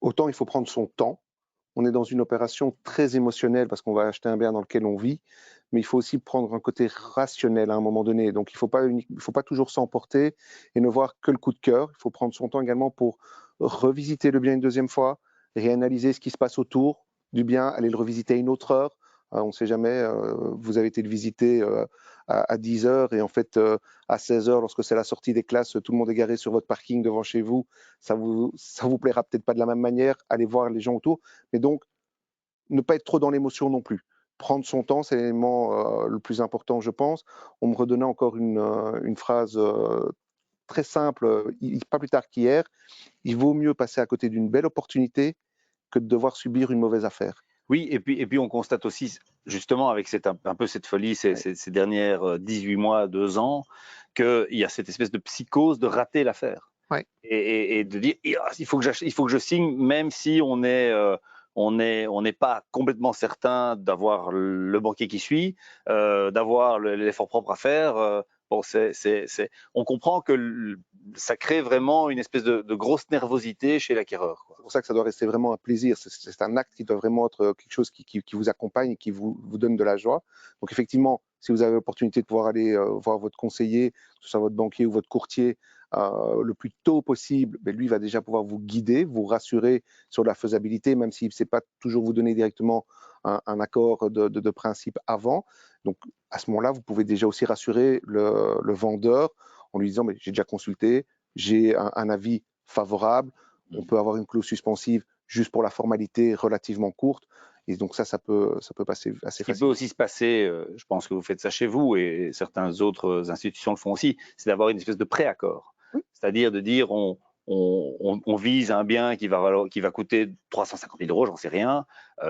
Autant il faut prendre son temps. On est dans une opération très émotionnelle parce qu'on va acheter un bien dans lequel on vit, mais il faut aussi prendre un côté rationnel à un moment donné. Donc, il ne faut pas toujours s'emporter et ne voir que le coup de cœur. Il faut prendre son temps également pour revisiter le bien une deuxième fois, réanalyser ce qui se passe autour du bien, aller le revisiter à une autre heure. On ne sait jamais, vous avez été le visiter à 10 heures et en fait, à 16 heures, lorsque c'est la sortie des classes, tout le monde est garé sur votre parking devant chez vous. Ça vous plaira peut-être pas de la même manière. Allez voir les gens autour. Mais donc, ne pas être trop dans l'émotion non plus. Prendre son temps, c'est l'élément le plus important, je pense. On me redonnait encore une phrase très simple, pas plus tard qu'hier. Il vaut mieux passer à côté d'une belle opportunité que de devoir subir une mauvaise affaire. Oui, et puis on constate aussi, justement, avec un peu cette folie ces dernières 18 mois, 2 ans, qu'il y a cette espèce de psychose de rater l'affaire. Ouais. Et de dire, il faut que je signe, même si on n'est pas complètement certain d'avoir le banquier qui suit, d'avoir l'effort propre à faire. Bon, on comprend que ça crée vraiment une espèce de grosse nervosité chez l'acquéreur. C'est pour ça que ça doit rester vraiment un plaisir. C'est un acte qui doit vraiment être quelque chose qui vous accompagne et qui vous donne de la joie. Donc effectivement, si vous avez l'opportunité de pouvoir aller voir votre conseiller, que ce soit votre banquier ou votre courtier, le plus tôt possible, lui va déjà pouvoir vous guider, vous rassurer sur la faisabilité, même s'il ne sait pas toujours vous donner directement un accord de principe avant. Donc à ce moment-là, vous pouvez déjà aussi rassurer le vendeur en lui disant mais j'ai déjà consulté, j'ai un avis favorable. On peut avoir une clause suspensive juste pour la formalité relativement courte. Et donc ça peut passer assez facilement. Ce qui peut aussi se passer, je pense que vous faites ça chez vous et certaines autres institutions le font aussi, c'est d'avoir une espèce de préaccord. Oui. C'est-à-dire de dire on vise un bien qui va coûter 350 000 euros, j'en sais rien.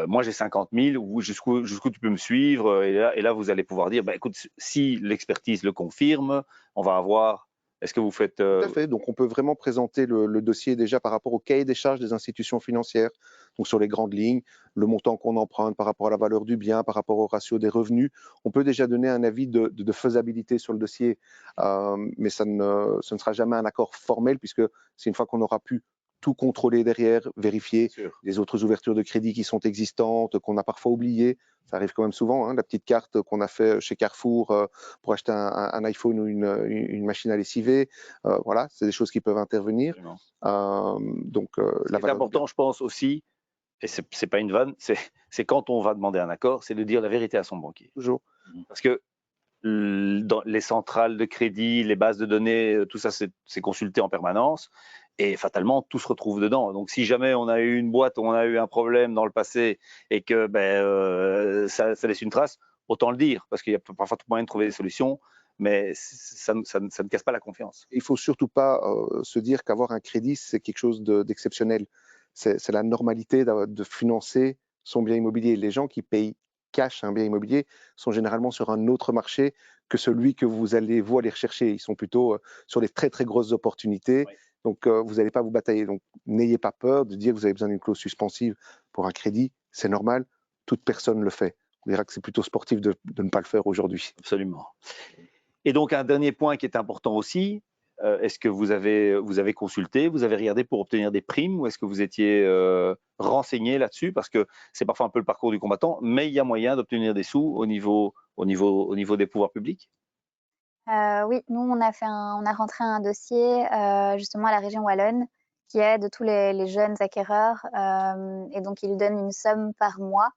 Moi j'ai 50 000, jusqu'où tu peux me suivre, et là vous allez pouvoir dire, écoute, si l'expertise le confirme, on va avoir. Est-ce que vous faites… Tout à fait. Donc, on peut vraiment présenter le dossier déjà par rapport au cahier des charges des institutions financières, donc sur les grandes lignes, le montant qu'on emprunte par rapport à la valeur du bien, par rapport au ratio des revenus. On peut déjà donner un avis de faisabilité sur le dossier, mais ce ne sera jamais un accord formel puisque c'est une fois qu'on aura pu tout contrôler derrière, vérifier les autres ouvertures de crédit qui sont existantes, qu'on a parfois oubliées. Ça arrive quand même souvent, la petite carte qu'on a fait chez Carrefour pour acheter un iPhone ou une machine à lessiver. Voilà, c'est des choses qui peuvent intervenir. C'est important, je pense aussi, et c'est pas une vanne, c'est quand on va demander un accord, c'est de dire la vérité à son banquier. Toujours. Parce que dans les centrales de crédit, les bases de données, tout ça, c'est consulté en permanence. Et fatalement, tout se retrouve dedans. Donc, si jamais on a eu une boîte où on a eu un problème dans le passé et que ça laisse une trace, autant le dire, parce qu'il y a parfois moyen de trouver des solutions, mais ça ne casse pas la confiance. Il ne faut surtout pas se dire qu'avoir un crédit, c'est quelque chose d'exceptionnel. C'est la normalité de financer son bien immobilier. Les gens qui payent cash un bien immobilier sont généralement sur un autre marché que celui que vous allez aller rechercher. Ils sont plutôt sur des très très grosses opportunités. Oui. Donc vous n'allez pas vous batailler. Donc n'ayez pas peur de dire que vous avez besoin d'une clause suspensive pour un crédit. C'est normal. Toute personne le fait. On dira que c'est plutôt sportif de ne pas le faire aujourd'hui. Absolument. Et donc un dernier point qui est important aussi. Est-ce que vous avez consulté, vous avez regardé pour obtenir des primes ou est-ce que vous étiez renseigné là-dessus? Parce que c'est parfois un peu le parcours du combattant, mais il y a moyen d'obtenir des sous au niveau des pouvoirs publics? Oui, nous, on a rentré un dossier justement à la région Wallonne qui aide tous les jeunes acquéreurs et donc ils donnent une somme par mois.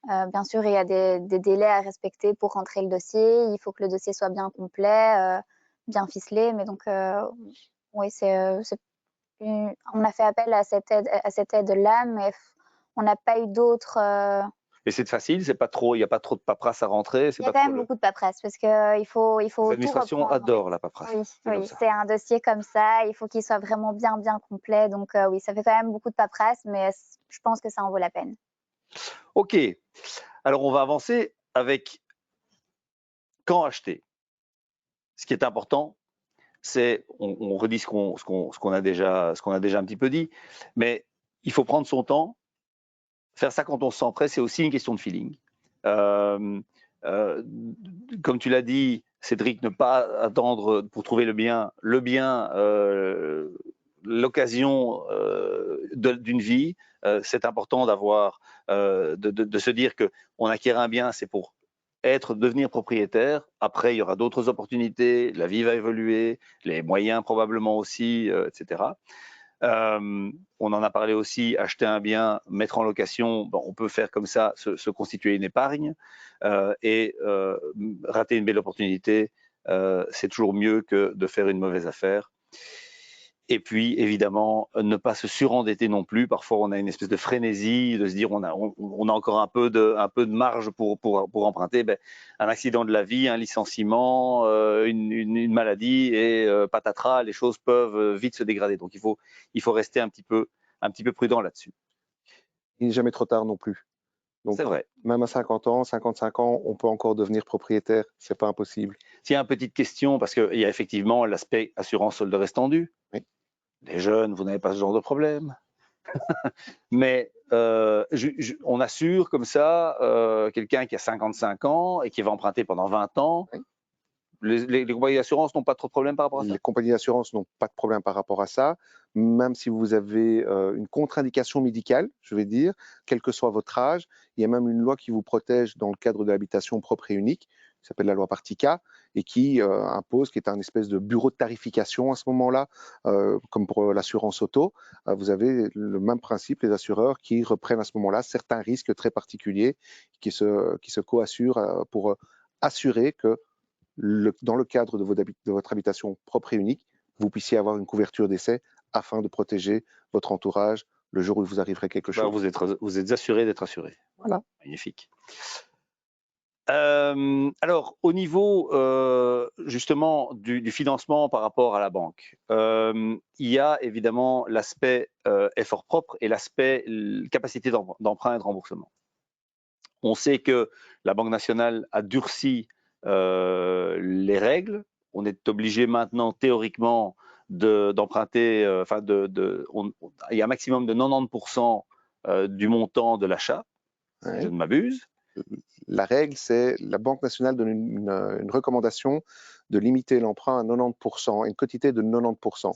Bien sûr, il y a des délais à respecter pour rentrer le dossier. Il faut que le dossier soit bien complet, bien ficelé. Mais donc, oui, on a fait appel à cette aide-là, mais on n'a pas eu d'autres Et c'est facile, c'est pas trop, il n'y a pas trop de paperasse à rentrer. Il y a quand même beaucoup de paperasse parce qu'il faut l'administration tout reprendre. adore la paperasse. Oui, c'est un dossier comme ça, il faut qu'il soit vraiment bien complet. Donc oui, ça fait quand même beaucoup de paperasse, mais je pense que ça en vaut la peine. Ok, alors on va avancer avec quand acheter. Ce qui est important, c'est, on redit ce qu'on a déjà un petit peu dit, mais il faut prendre son temps. Faire ça quand on se sent prêt, c'est aussi une question de feeling. Comme tu l'as dit, Cédric, ne pas attendre pour trouver l'occasion d'une vie. C'est important d'avoir, de se dire que on acquiert un bien, c'est pour devenir propriétaire. Après, il y aura d'autres opportunités, la vie va évoluer, les moyens probablement aussi, etc. On en a parlé aussi, acheter un bien, mettre en location, on peut faire comme ça, se constituer une épargne et rater une belle opportunité, c'est toujours mieux que de faire une mauvaise affaire. Et puis, évidemment, ne pas se surendetter non plus. Parfois, on a une espèce de frénésie de se dire on a encore un peu de marge pour emprunter. Un accident de la vie, un licenciement, une maladie et patatras, les choses peuvent vite se dégrader. Donc, il faut rester un petit peu prudent là-dessus. Il n'est jamais trop tard non plus. C'est vrai. Même à 50 ans, 55 ans, on peut encore devenir propriétaire. C'est pas impossible. Tiens, petite question, parce qu'il y a effectivement l'aspect assurance solde restant dû. Oui. Les jeunes, vous n'avez pas ce genre de problème. Mais on assure comme ça quelqu'un qui a 55 ans et qui va emprunter pendant 20 ans. Oui. Les compagnies d'assurance n'ont pas trop de problème par rapport à ça? Les compagnies d'assurance n'ont pas de problème par rapport à ça, même si vous avez une contre-indication médicale, je vais dire, quel que soit votre âge. Il y a même une loi qui vous protège dans le cadre de l'habitation propre et unique, qui s'appelle la loi Partica, et qui impose, qui est un espèce de bureau de tarification à ce moment-là, comme pour l'assurance auto. Vous avez le même principe, les assureurs qui reprennent à ce moment-là certains risques très particuliers qui se co-assurent pour assurer que dans le cadre de votre habitation propre et unique, vous puissiez avoir une couverture d'essai afin de protéger votre entourage le jour où il vous arriverait quelque chose. Vous êtes assuré d'être assuré. Voilà. Magnifique. Alors, au niveau justement du financement par rapport à la banque, il y a évidemment l'aspect effort propre et l'aspect capacité d'emprunt et de remboursement. On sait que la Banque nationale a durci les règles. On est obligé maintenant théoriquement d'emprunter, il y a un maximum de 90% du montant de l'achat, si je ne m'abuse. La règle, c'est la Banque nationale donne une recommandation de limiter l'emprunt à 90%, une quotité de 90%.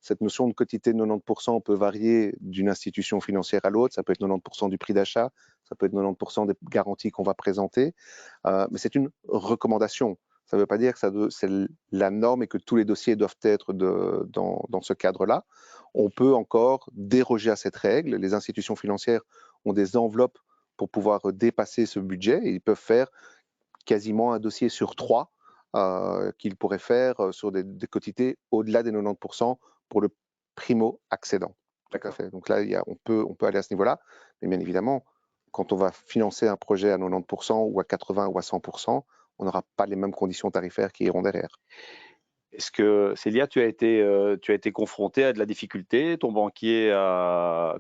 Cette notion de quotité de 90% peut varier d'une institution financière à l'autre. Ça peut être 90% du prix d'achat, ça peut être 90% des garanties qu'on va présenter, mais c'est une recommandation. Ça ne veut pas dire que c'est la norme et que tous les dossiers doivent être dans ce cadre-là. On peut encore déroger à cette règle. Les institutions financières ont des enveloppes pour pouvoir dépasser ce budget et ils peuvent faire quasiment un dossier sur 3 qu'ils pourraient faire sur des quotités au-delà des 90% pour le primo-accédant. Tout à fait. Donc là, on peut aller à ce niveau-là, mais bien évidemment, quand on va financer un projet à 90% ou à 80% ou à 100%, on n'aura pas les mêmes conditions tarifaires qui iront derrière. Est-ce que, Célia, tu as été confronté à de la difficulté? Ton banquier,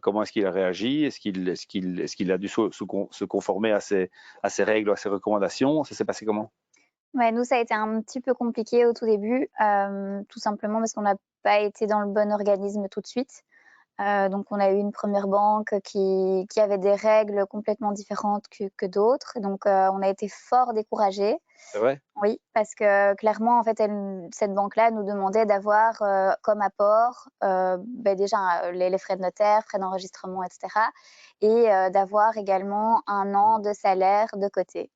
comment est-ce qu'il a réagi? Est-ce qu'il a dû se conformer à ces règles, à ces recommandations? Ça s'est passé comment? Ouais, nous, ça a été un petit peu compliqué au tout début, tout simplement parce qu'on n'a pas été dans le bon organisme tout de suite. Donc, on a eu une première banque qui avait des règles complètement différentes que d'autres. Donc, on a été fort découragés. C'est vrai? Oui, parce que clairement, en fait, cette banque-là nous demandait d'avoir comme apport déjà les frais de notaire, frais d'enregistrement, etc. Et d'avoir également 1 an de salaire de côté.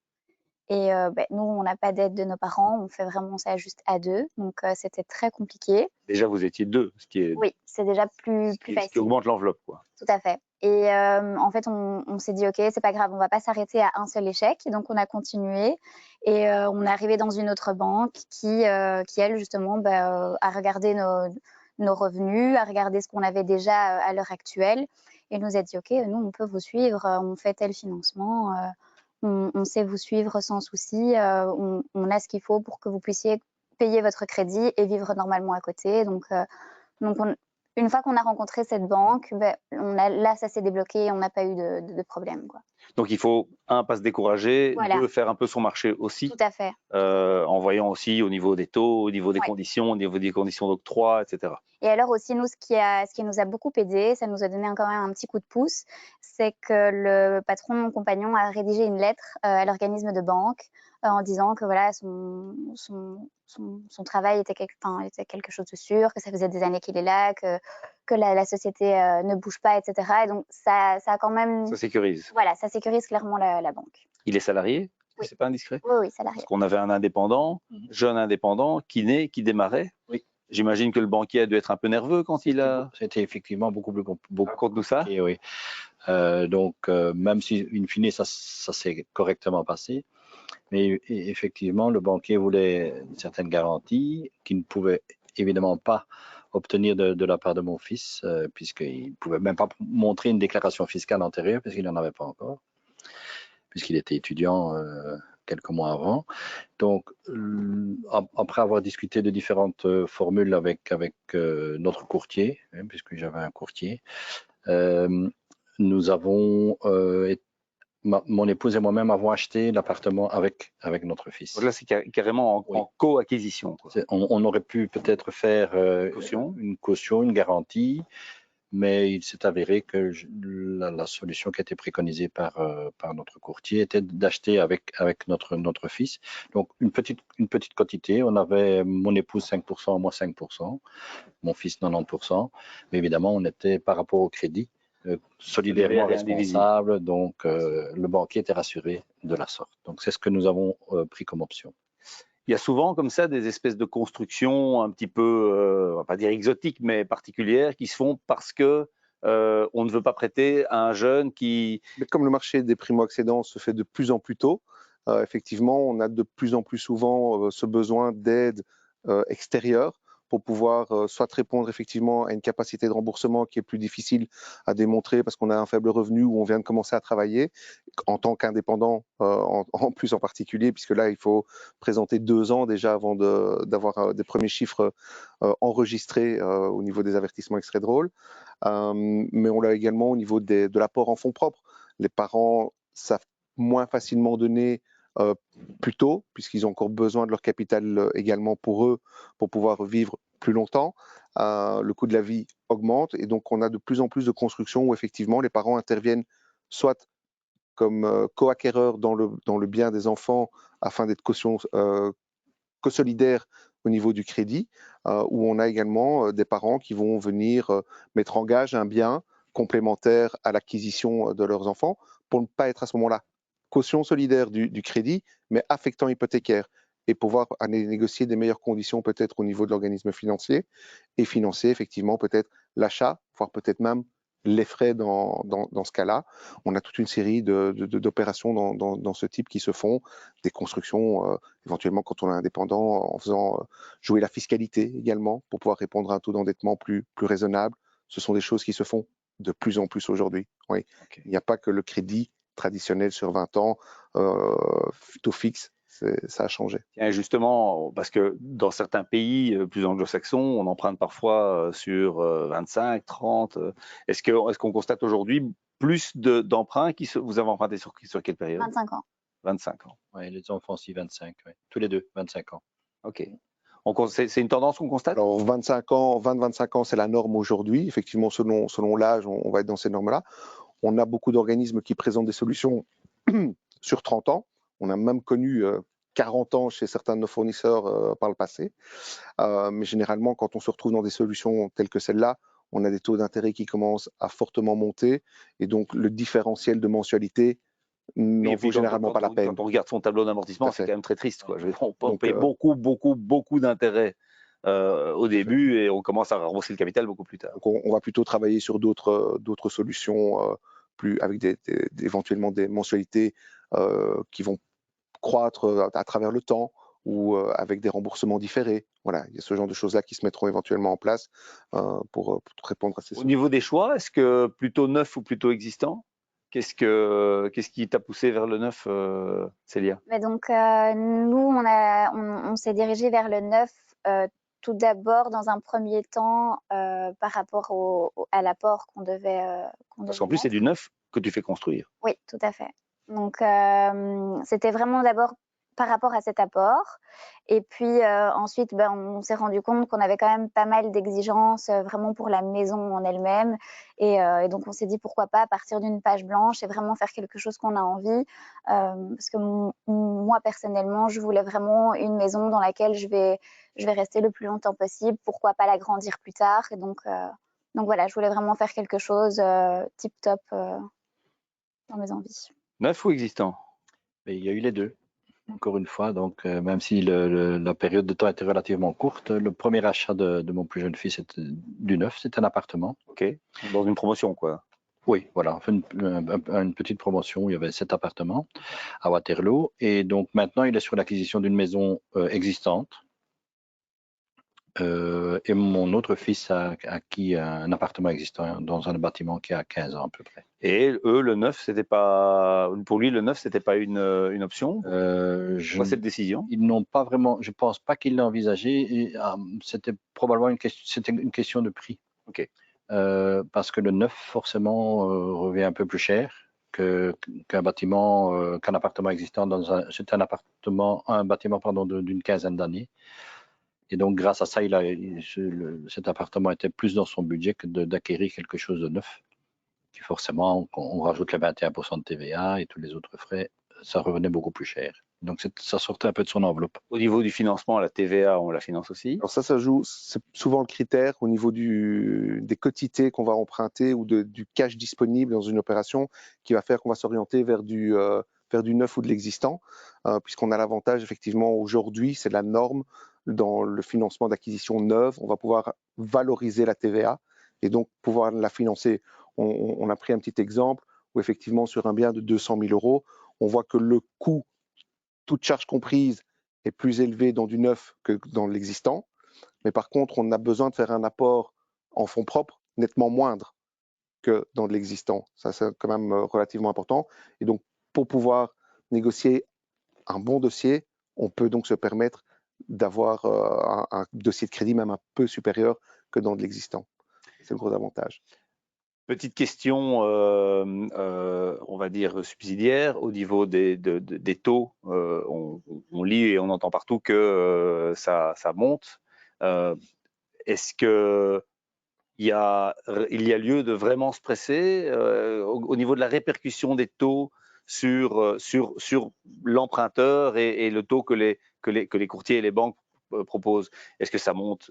Et nous, on n'a pas d'aide de nos parents, on fait vraiment ça juste à 2. Donc, c'était très compliqué. Déjà, vous étiez 2, ce qui est... Oui, c'est déjà plus facile. Ce qui augmente l'enveloppe, quoi. Tout à fait. Et en fait, on s'est dit, OK, c'est pas grave, on va pas s'arrêter à un seul échec. Donc, on a continué et on est arrivé dans une autre banque qui elle, justement, a regardé nos revenus, a regardé ce qu'on avait déjà à l'heure actuelle Il nous a dit, OK, nous, on peut vous suivre, on fait tel financement, on sait vous suivre sans souci, on a ce qu'il faut pour que vous puissiez payer votre crédit et vivre normalement à côté. Donc une fois qu'on a rencontré cette banque, là, ça s'est débloqué, on n'a pas eu de problème, quoi. Donc il faut, un, pas se décourager, Voilà. deux, faire un peu son marché aussi, Tout à fait. en voyant aussi au niveau des taux, au niveau des Ouais. conditions, au niveau des conditions d'octroi, etc. Et alors aussi, nous, ce qui nous a beaucoup aidé, ça nous a donné quand même un petit coup de pouce, c'est que le patron de mon compagnon a rédigé une lettre à l'organisme de banque en disant que voilà, son travail était quelque chose de sûr, que ça faisait des années qu'il est là, que la société ne bouge pas, etc. Et donc, ça a quand même… Ça sécurise. Voilà, ça sécurise clairement la banque. Il est salarié? Oui. C'est pas indiscret? Oui, salarié. Parce qu'on avait un indépendant, jeune indépendant, qui démarrait. Oui. J'imagine que le banquier a dû être un peu nerveux quand il a… C'était effectivement beaucoup plus Raconte-nous ça. compliqué, oui. Même si, in fine, ça s'est correctement passé, mais effectivement, le banquier voulait certaines garanties qu'il ne pouvait évidemment pas obtenir de la part de mon fils, puisqu'il ne pouvait même pas montrer une déclaration fiscale antérieure, puisqu'il n'en avait pas encore, puisqu'il était étudiant quelques mois avant. Donc, après avoir discuté de différentes formules avec notre courtier, puisque j'avais un courtier, nous avons, mon épouse et moi-même avons acheté l'appartement avec notre fils. Donc là, c'est carrément en co-acquisition. On aurait pu peut-être faire une caution, une garantie, mais il s'est avéré que la solution qui a été préconisée par notre courtier était d'acheter avec notre fils. Donc, une petite quantité. On avait mon épouse 5%, moi 5%, mon fils 90%. Mais évidemment, on était par rapport au crédit solidairement responsable. Donc, le banquier était rassuré de la sorte. Donc, c'est ce que nous avons pris comme option. Il y a souvent comme ça des espèces de constructions un petit peu, on va pas dire exotiques, mais particulières qui se font parce que on ne veut pas prêter à un jeune qui… Mais comme le marché des primo-accédants se fait de plus en plus tôt, effectivement, on a de plus en plus souvent ce besoin d'aide extérieure pour pouvoir soit répondre effectivement à une capacité de remboursement qui est plus difficile à démontrer parce qu'on a un faible revenu ou on vient de commencer à travailler en tant qu'indépendant en plus en particulier, puisque là il faut présenter 2 ans déjà avant d'avoir des premiers chiffres enregistrés au niveau des avertissements extraits de rôle. Mais on l'a également au niveau de l'apport en fonds propres. Les parents savent moins facilement donner plus tôt, puisqu'ils ont encore besoin de leur capital également pour eux, pour pouvoir vivre plus longtemps. Le coût de la vie augmente et donc on a de plus en plus de constructions où effectivement les parents interviennent soit comme co-acquéreurs dans le bien des enfants afin d'être co-solidaires au niveau du crédit, où on a également des parents qui vont venir mettre en gage un bien complémentaire à l'acquisition de leurs enfants pour ne pas être à ce moment-là caution solidaire du crédit, mais affectant hypothécaire et pouvoir aller négocier des meilleures conditions peut-être au niveau de l'organisme financier et financer effectivement peut-être l'achat, voire peut-être même les frais dans ce cas-là. On a toute une série d'opérations dans ce type qui se font, des constructions éventuellement quand on est indépendant en faisant jouer la fiscalité également pour pouvoir répondre à un taux d'endettement plus raisonnable. Ce sont des choses qui se font de plus en plus aujourd'hui. Oui. Okay. Il n'y a pas que le crédit traditionnel sur 20 ans, taux fixe, ça a changé. Et justement, parce que dans certains pays plus anglo-saxons, on emprunte parfois sur 25, 30. Est-ce qu'on constate aujourd'hui plus d'emprunts vous avez emprunté sur quelle période? 25 ans. 25 ans. Oui, les enfants aussi 25, oui. Tous les deux, 25 ans. OK. C'est une tendance qu'on constate? Alors 25 ans, 20-25 ans, c'est la norme aujourd'hui. Effectivement, selon l'âge, on va être dans ces normes-là. On a beaucoup d'organismes qui présentent des solutions sur 30 ans. On a même connu 40 ans chez certains de nos fournisseurs par le passé. Mais généralement, quand on se retrouve dans des solutions telles que celle-là, on a des taux d'intérêt qui commencent à fortement monter. Et donc, le différentiel de mensualité n'en vaut généralement pas la peine. Quand on regarde son tableau d'amortissement, c'est quand même très triste, quoi. On paye beaucoup d'intérêts au début et on commence à rembourser le capital beaucoup plus tard. Donc on va plutôt travailler sur d'autres solutions avec éventuellement des mensualités qui vont croître à travers le temps, ou avec des remboursements différés. Voilà, il y a ce genre de choses-là qui se mettront éventuellement en place pour répondre à ces Au niveau des choix, est-ce que plutôt neuf ou plutôt existant? Qu'est-ce qui t'a poussé vers le neuf, Célia? Mais donc, nous, on s'est dirigé vers le neuf tout d'abord, dans un premier temps, par rapport à l'apport qu'on devait Parce qu'en plus, c'est mettre. du neuf que tu fais construire. Oui, tout à fait. Donc, c'était vraiment d'abord par rapport à cet apport. Et puis ensuite, on s'est rendu compte qu'on avait quand même pas mal d'exigences vraiment pour la maison en elle-même. Et donc, on s'est dit pourquoi pas partir d'une page blanche et vraiment faire quelque chose qu'on a envie. Parce que moi, personnellement, je voulais vraiment une maison dans laquelle je vais rester le plus longtemps possible. Pourquoi pas l'agrandir plus tard. Et donc voilà, je voulais vraiment faire quelque chose tip-top dans mes envies. Neuf ou existant? Et il y a eu les deux, encore une fois. Donc, même si la période de temps était relativement courte, le premier achat de mon plus jeune fils, c'était du neuf, c'était un appartement. Ok, dans une promotion, quoi. Oui, voilà, on fait une petite promotion où il y avait 7 appartements à Waterloo. Et donc, maintenant, il est sur l'acquisition d'une maison existante. Et mon autre fils a acquis un appartement existant dans un bâtiment qui a 15 ans à peu près. Et eux, le neuf, c'était pas, pour lui, le neuf, c'était pas une option. Pourquoi cette décision? Ils n'ont pas vraiment, je pense pas qu'ils l'aient envisagé. C'était probablement une question de prix. Ok. Parce que le neuf, forcément, revient un peu plus cher qu'un bâtiment, qu'un appartement existant c'est un bâtiment d'une quinzaine d'années. Et donc, grâce à ça, cet appartement était plus dans son budget que d'acquérir quelque chose de neuf. Qui forcément, on rajoute les 21% de TVA et tous les autres frais, ça revenait beaucoup plus cher. Donc, ça sortait un peu de son enveloppe. Au niveau du financement, la TVA, on la finance aussi? Alors ça joue, c'est souvent le critère au niveau des quotités qu'on va emprunter ou du cash disponible dans une opération qui va faire qu'on va s'orienter vers du neuf ou de l'existant, puisqu'on a l'avantage effectivement aujourd'hui, c'est la norme dans le financement d'acquisition neuve, on va pouvoir valoriser la TVA et donc pouvoir la financer. On a pris un petit exemple où effectivement sur un bien de 200 000 €, on voit que le coût, toute charge comprise, est plus élevé dans du neuf que dans l'existant. Mais par contre, on a besoin de faire un apport en fonds propres nettement moindre que dans de l'existant. Ça, c'est quand même relativement important. Et donc, pour pouvoir négocier un bon dossier, on peut donc se permettre d'avoir un dossier de crédit même un peu supérieur que dans de l'existant. C'est le gros avantage. Petite question, on va dire subsidiaire, au niveau des taux, on lit et on entend partout que ça monte. Est-ce que il y a lieu de vraiment se presser au niveau de la répercussion des taux sur l'emprunteur et le taux que les courtiers et les banques proposent? Est-ce que ça monte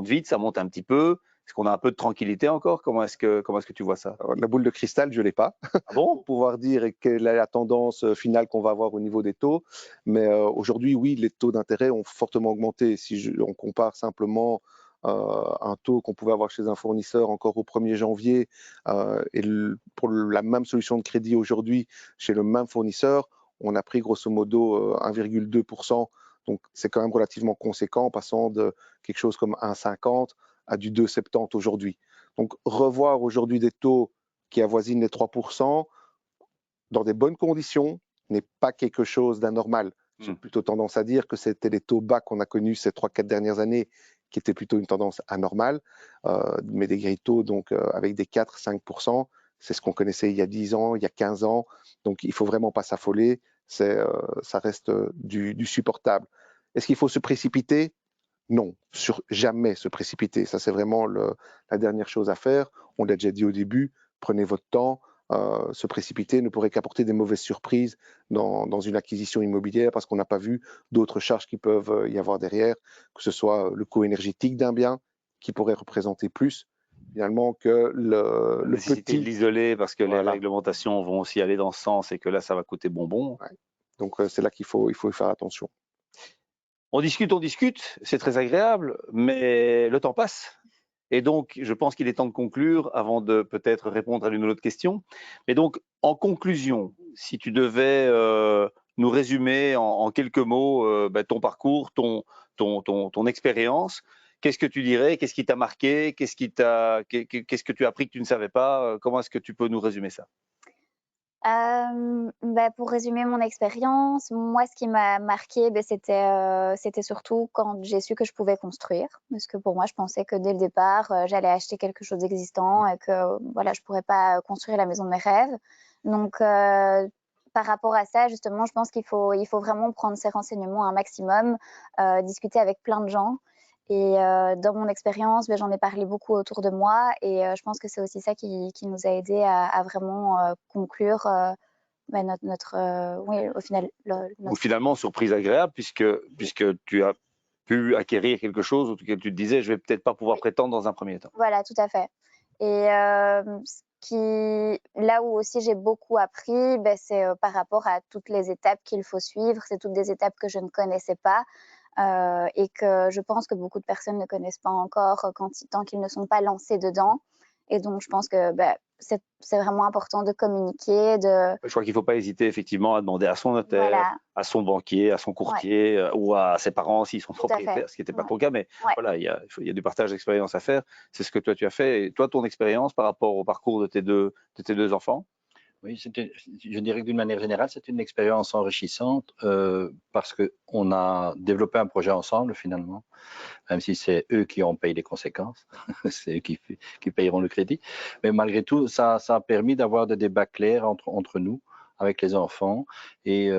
vite, ça monte un petit peu? Est-ce qu'on a un peu de tranquillité encore? Comment est-ce que tu vois ça? Alors, la boule de cristal, je ne l'ai pas. Ah bon? Pour pouvoir dire quelle est la tendance finale qu'on va avoir au niveau des taux. Mais aujourd'hui, oui, les taux d'intérêt ont fortement augmenté. Si on compare simplement un taux qu'on pouvait avoir chez un fournisseur encore au 1er janvier et pour la même solution de crédit aujourd'hui chez le même fournisseur, on a pris grosso modo 1,2%. Donc c'est quand même relativement conséquent, en passant de quelque chose comme 1,50 à du 2,70 aujourd'hui. Donc revoir aujourd'hui des taux qui avoisinent les 3% dans des bonnes conditions n'est pas quelque chose d'anormal. J'ai plutôt tendance à dire que c'était les taux bas qu'on a connus ces 3-4 dernières années qui étaient plutôt une tendance anormale, mais des grilles taux donc, avec des 4-5%, c'est ce qu'on connaissait il y a 10 ans, il y a 15 ans, donc il ne faut vraiment pas s'affoler, ça reste du supportable. Est-ce qu'il faut se précipiter? Non, jamais se précipiter. Ça, c'est vraiment la dernière chose à faire. On l'a déjà dit au début, prenez votre temps. Se précipiter ne pourrait qu'apporter des mauvaises surprises dans une acquisition immobilière parce qu'on n'a pas vu d'autres charges qui peuvent y avoir derrière, que ce soit le coût énergétique d'un bien qui pourrait représenter plus finalement que le nécessité de l'isoler parce que Voilà. les réglementations vont aussi aller dans ce sens et que là, ça va coûter bonbon. Ouais. Donc, c'est là qu'il faut faire attention. On discute, c'est très agréable, mais le temps passe. Et donc, je pense qu'il est temps de conclure avant de peut-être répondre à l'une ou l'autre question. Mais donc, en conclusion, si tu devais nous résumer en quelques mots ton parcours, ton expérience, qu'est-ce que tu dirais? Qu'est-ce qui t'a marqué? Qu'est-ce que tu as appris que tu ne savais pas? Comment est-ce que tu peux nous résumer ça? Pour résumer mon expérience, moi, ce qui m'a marqué, c'était surtout quand j'ai su que je pouvais construire. Parce que pour moi, je pensais que dès le départ, j'allais acheter quelque chose d'existant et que voilà, je pourrais pas construire la maison de mes rêves. Donc, par rapport à ça, justement, je pense qu'il faut vraiment prendre ces renseignements un maximum, discuter avec plein de gens. Et dans mon expérience, j'en ai parlé beaucoup autour de moi et je pense que c'est aussi ça qui nous a aidés à vraiment conclure oui, au final. Ou finalement, surprise agréable, puisque tu as pu acquérir quelque chose auquel tu te disais, je vais peut-être pas pouvoir prétendre dans un premier temps. Voilà, tout à fait. Et là où aussi j'ai beaucoup appris, c'est par rapport à toutes les étapes qu'il faut suivre. C'est toutes des étapes que je ne connaissais pas. Et que je pense que beaucoup de personnes ne connaissent pas encore tant qu'ils ne sont pas lancés dedans. Et donc, je pense que c'est vraiment important de communiquer. Je crois qu'il ne faut pas hésiter effectivement à demander à son notaire, voilà. à son banquier, à son courtier ou à ses parents s'ils sont propriétaires, ce qui n'était pas ton cas, mais voilà, il y a du partage d'expérience à faire. C'est ce que toi tu as fait. Et toi, ton expérience par rapport au parcours de tes deux enfants? Oui, je dirais que d'une manière générale, c'est une expérience enrichissante parce qu'on a développé un projet ensemble finalement, même si c'est eux qui ont payé les conséquences, c'est eux qui payeront le crédit. Mais malgré tout, ça a permis d'avoir des débats clairs entre nous, avec les enfants. Et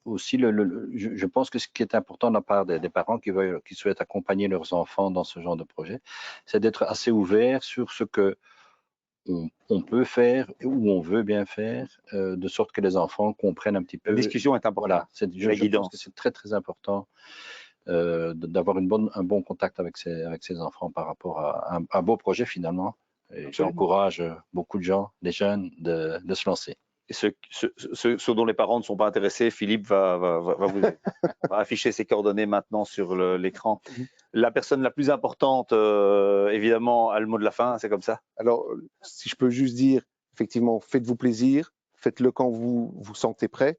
aussi, je pense que ce qui est important de la part des parents qui souhaitent accompagner leurs enfants dans ce genre de projet, c'est d'être assez ouvert sur ce que on peut faire ou on veut bien faire, de sorte que les enfants comprennent un petit peu. La discussion est importante. Voilà, je pense que c'est très très important d'avoir un bon contact avec ses enfants par rapport à un beau projet finalement. Et j'encourage beaucoup de gens, des jeunes, de se lancer. Et ceux dont les parents ne sont pas intéressés, Philippe va afficher ses coordonnées maintenant sur l'écran. La personne la plus importante, évidemment, a le mot de la fin, c'est comme ça. Alors, si je peux juste dire, effectivement, faites-vous plaisir, faites-le quand vous vous sentez prêt.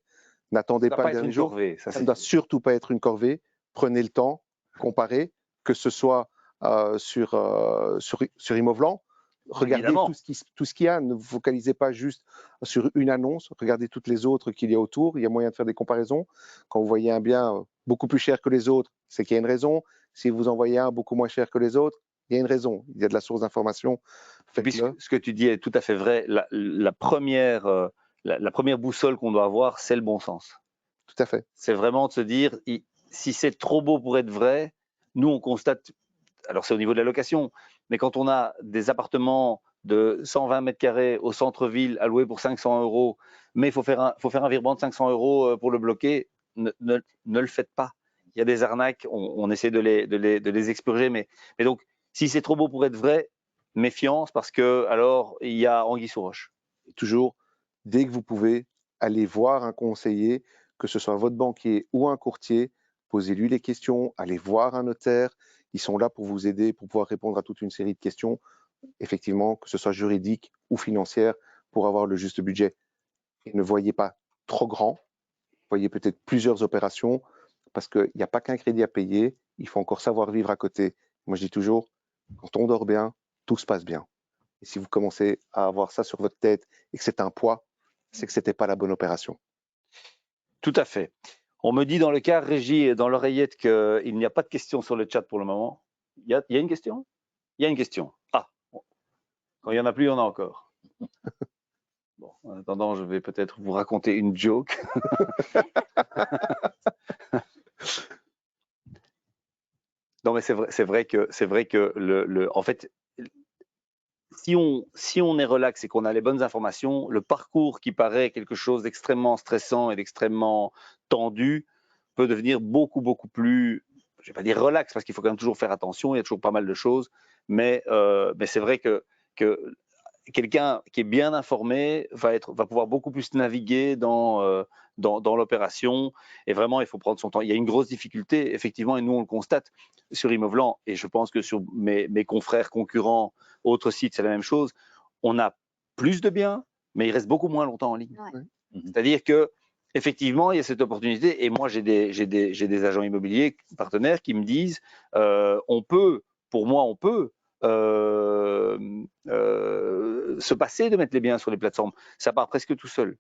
N'attendez pas le dernier jour. Ça ne doit surtout pas être une corvée. Prenez le temps, comparez, que ce soit sur Imovlan. Regardez tout ce qu'il y a, ne vous focalisez pas juste sur une annonce, regardez toutes les autres qu'il y a autour, il y a moyen de faire des comparaisons. Quand vous voyez un bien beaucoup plus cher que les autres, c'est qu'il y a une raison. Si vous en voyez un beaucoup moins cher que les autres, il y a une raison, il y a de la source d'information. Ce que tu dis est tout à fait vrai. La première boussole qu'on doit avoir, c'est le bon sens. Tout à fait. C'est vraiment de se dire, si c'est trop beau pour être vrai, nous on constate, alors c'est au niveau de la location, mais quand on a des appartements de 120 mètres carrés au centre-ville alloués pour 500 €, mais il faut faire un virement de 500 € pour le bloquer, ne le faites pas. Il y a des arnaques, on essaie de les expurger, mais donc si c'est trop beau pour être vrai, méfiance parce que alors il y a anguille sous roche. Et toujours, dès que vous pouvez, aller voir un conseiller, que ce soit votre banquier ou un courtier, posez-lui les questions, allez voir un notaire. Ils sont là pour vous aider, pour pouvoir répondre à toute une série de questions, effectivement, que ce soit juridique ou financière, pour avoir le juste budget. Et ne voyez pas trop grand, voyez peut-être plusieurs opérations, parce qu'il n'y a pas qu'un crédit à payer, il faut encore savoir vivre à côté. Moi, je dis toujours, quand on dort bien, tout se passe bien. Et si vous commencez à avoir ça sur votre tête et que c'est un poids, c'est que ce n'était pas la bonne opération. Tout à fait. On me dit dans le cas, Régie, et dans l'oreillette, qu'il n'y a pas de questions sur le chat pour le moment. Il y a une question? Il y a une question. Ah, quand il n'y en a plus, il y en a encore. Bon, en attendant, je vais peut-être vous raconter une joke. Non, mais c'est vrai que en fait, si on est relax et qu'on a les bonnes informations, le parcours qui paraît quelque chose d'extrêmement stressant et d'extrêmement tendu peut devenir beaucoup, beaucoup plus, je ne vais pas dire relax, parce qu'il faut quand même toujours faire attention, il y a toujours pas mal de choses, mais c'est vrai que quelqu'un qui est bien informé va pouvoir beaucoup plus naviguer dans l'opération, et vraiment il faut prendre son temps. Il y a une grosse difficulté effectivement, et nous on le constate sur Imovlan, et je pense que sur mes confrères concurrents, autres sites, c'est la même chose. On a plus de biens, mais ils restent beaucoup moins longtemps en ligne. Ouais. C'est-à-dire que effectivement, il y a cette opportunité. Et moi, j'ai des agents immobiliers partenaires qui me disent, on peut se passer de mettre les biens sur les plateformes. Ça part presque tout seul.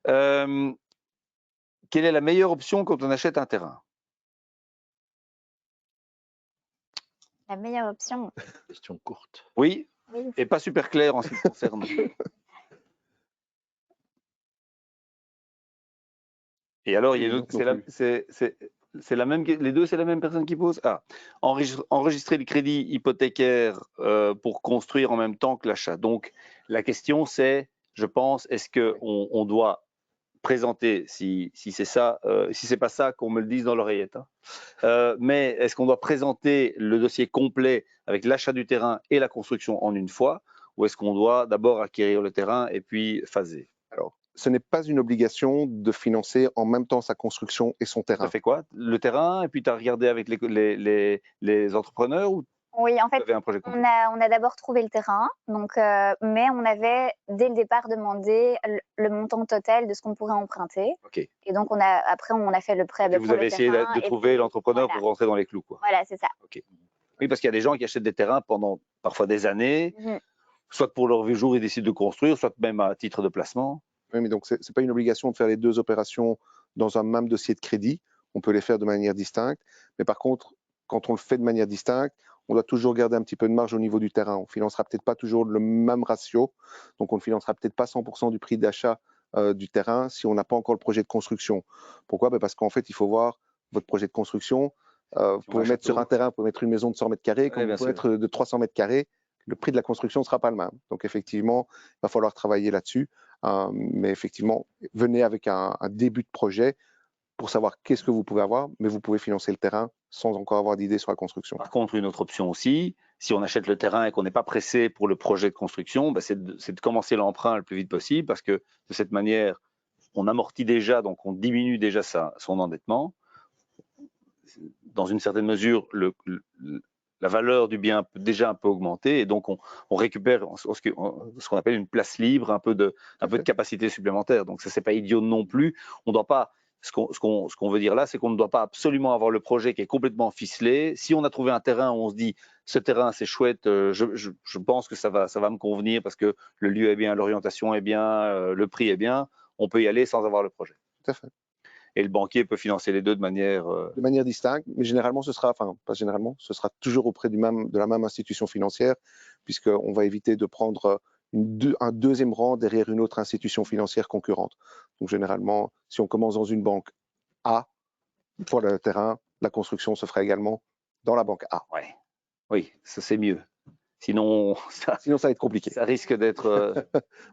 Quelle est la meilleure option quand on achète un terrain? La meilleure option. Question courte. Oui, Oui. et pas super claire en ce qui me concerne. Et alors, il y a une autre, c'est la même, les deux, c'est la même personne qui pose. Ah, enregistrer le crédit hypothécaire pour construire en même temps que l'achat. Donc, la question, c'est, je pense, est-ce que on doit présenter, si c'est ça, si c'est pas ça, qu'on me le dise dans l'oreillette. Hein. Mais est-ce qu'on doit présenter le dossier complet avec l'achat du terrain et la construction en une fois, ou est-ce qu'on doit d'abord acquérir le terrain et puis phaser? Alors, ce n'est pas une obligation de financer en même temps sa construction et son terrain. Ça fait quoi? Le terrain, et puis tu as regardé avec les entrepreneurs, ou Oui, en tu fait, avais un projet complet? on a d'abord trouvé le terrain, donc, mais on avait dès le départ demandé le montant total de ce qu'on pourrait emprunter. Ok. Et donc après on a fait le prêt Et puis vous pour le avez essayé terrain, de et trouver puis, l'entrepreneur voilà. pour rentrer dans les clous, quoi. Voilà, c'est ça. Ok. Oui, parce qu'il y a des gens qui achètent des terrains pendant parfois des années, soit pour leur jour ils décident de construire, soit même à titre de placement. Oui, mais donc c'est pas une obligation de faire les deux opérations dans un même dossier de crédit. On peut les faire de manière distincte. Mais par contre, quand on le fait de manière distincte, on doit toujours garder un petit peu de marge au niveau du terrain. On financera peut-être pas toujours le même ratio. Donc on ne financera peut-être pas 100% du prix d'achat du terrain si on n'a pas encore le projet de construction. Pourquoi? Parce qu'en fait, il faut voir votre projet de construction. Vous pouvez mettre sur un terrain, vous pouvez mettre une maison de 100 mètres carrés, comme vous pouvez mettre de 300 mètres carrés. Le prix de la construction ne sera pas le même. Donc effectivement, il va falloir travailler là-dessus. Mais effectivement, venez avec un début de projet pour savoir qu'est-ce que vous pouvez avoir, mais vous pouvez financer le terrain sans encore avoir d'idée sur la construction. Par contre, une autre option aussi, si on achète le terrain et qu'on n'est pas pressé pour le projet de construction, c'est de commencer l'emprunt le plus vite possible, parce que de cette manière, on amortit déjà, donc on diminue déjà son endettement. Dans une certaine mesure, la valeur du bien peut déjà un peu augmenter, et donc on récupère ce qu'on appelle une place libre, un peu de capacité supplémentaire. Donc ça, c'est pas idiot non plus. On doit pas, ce qu'on veut dire là, c'est qu'on ne doit pas absolument avoir le projet qui est complètement ficelé. Si on a trouvé un terrain où on se dit ce terrain c'est chouette, je pense que ça va me convenir parce que le lieu est bien, l'orientation est bien, le prix est bien, on peut y aller sans avoir le projet. Tout à fait. Et le banquier peut financer les deux de manière distincte, mais généralement ce sera toujours auprès de la même institution financière, puisqu'on va éviter de prendre un deuxième rang derrière une autre institution financière concurrente. Donc généralement, si on commence dans une banque A pour le terrain, la construction se fera également dans la banque A. Ouais. Oui, ça c'est mieux. Sinon, ça va être compliqué. Ça risque d'être.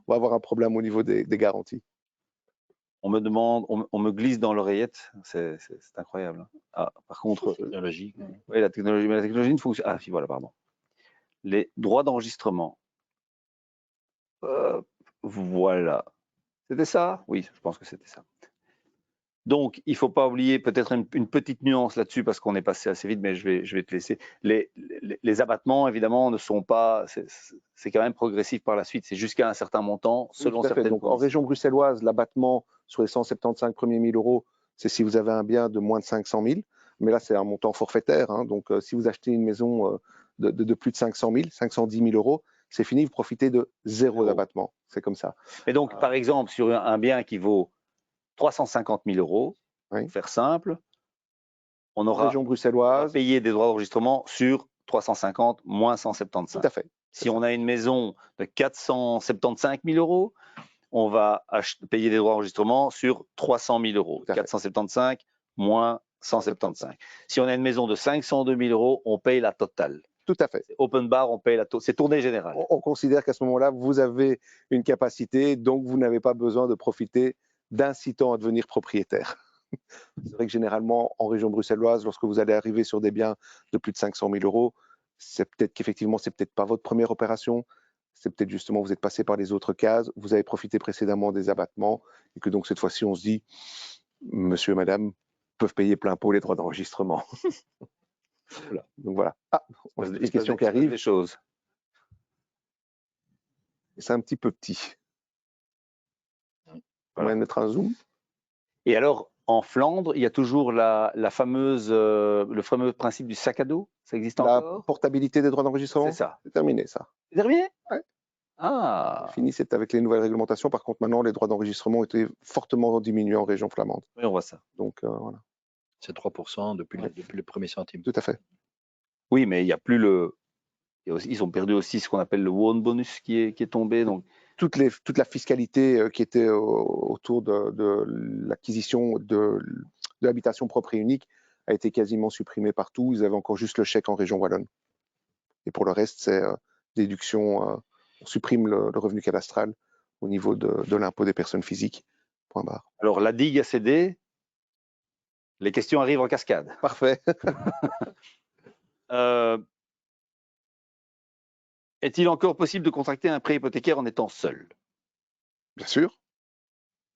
On va avoir un problème au niveau des garanties. On me demande, on me glisse dans l'oreillette, c'est incroyable. Ah, par contre, Technologie. Oui, la technologie ne fonctionne. Ah, si, voilà, pardon. Les droits d'enregistrement. Voilà. C'était ça? Oui, je pense que c'était ça. Donc, il ne faut pas oublier peut-être une petite nuance là-dessus, parce qu'on est passé assez vite, mais je vais te laisser. Les abattements, évidemment, ne sont pas. C'est quand même progressif par la suite. C'est jusqu'à un certain montant, selon certaines Donc, conditions. en région bruxelloise, l'abattement sur les 175 premiers 1000 euros, c'est si vous avez un bien de moins de 500 000. Mais là, c'est un montant forfaitaire. Hein. Donc, si vous achetez une maison de plus de 500 000, 510 000 euros, c'est fini, vous profitez de zéro d'abattement. C'est comme ça. Et donc, par exemple, sur un bien qui vaut 350 000 euros, pour faire simple, on aura région bruxelloise, payé des droits d'enregistrement sur 350 moins 175. Tout à fait. Si on a une maison de 475 000 euros, on va payer des droits d'enregistrement sur 300 000 euros. 475 moins 175. Si on a une maison de 502 000 euros, on paye la totale. Tout à fait. Open bar, on paye la totale. C'est tournée générale. On considère qu'à ce moment-là, vous avez une capacité, donc vous n'avez pas besoin de profiter d'incitant à devenir propriétaire. C'est vrai que généralement, en région bruxelloise, lorsque vous allez arriver sur des biens de plus de 500 000 euros, c'est peut-être qu'effectivement, c'est peut-être pas votre première opération. C'est peut-être justement, vous êtes passé par les autres cases, vous avez profité précédemment des abattements, et que donc cette fois-ci, on se dit, monsieur et madame peuvent payer plein pot les droits d'enregistrement. Voilà. Donc voilà. Ah, on a des questions qui arrivent. Des choses. C'est un petit peu petit. On va mettre un zoom. Et alors, en Flandre, il y a toujours le fameux principe du sac à dos. Ça existe La encore? portabilité des droits d'enregistrement, C'est ça. c'est terminé ça. C'est terminé? Ouais. Ah, Fini, c'est avec les nouvelles réglementations. Par contre, maintenant, les droits d'enregistrement ont été fortement diminués en région flamande. oui, on voit ça. Donc, voilà. C'est 3% depuis le premier centime. Tout à fait. Oui, mais il n'y a plus ils ont perdu aussi ce qu'on appelle le woonbonus qui est tombé. Donc, Toute la fiscalité qui était autour de l'acquisition de l'habitation propre et unique a été quasiment supprimée partout. Ils avaient encore juste le chèque en région wallonne. Et pour le reste, c'est déduction. On supprime le revenu cadastral au niveau de l'impôt des personnes physiques. Point barre. alors, la digue a cédé. Les questions arrivent en cascade. Parfait. Est-il encore possible de contracter un prêt hypothécaire en étant seul? Bien sûr.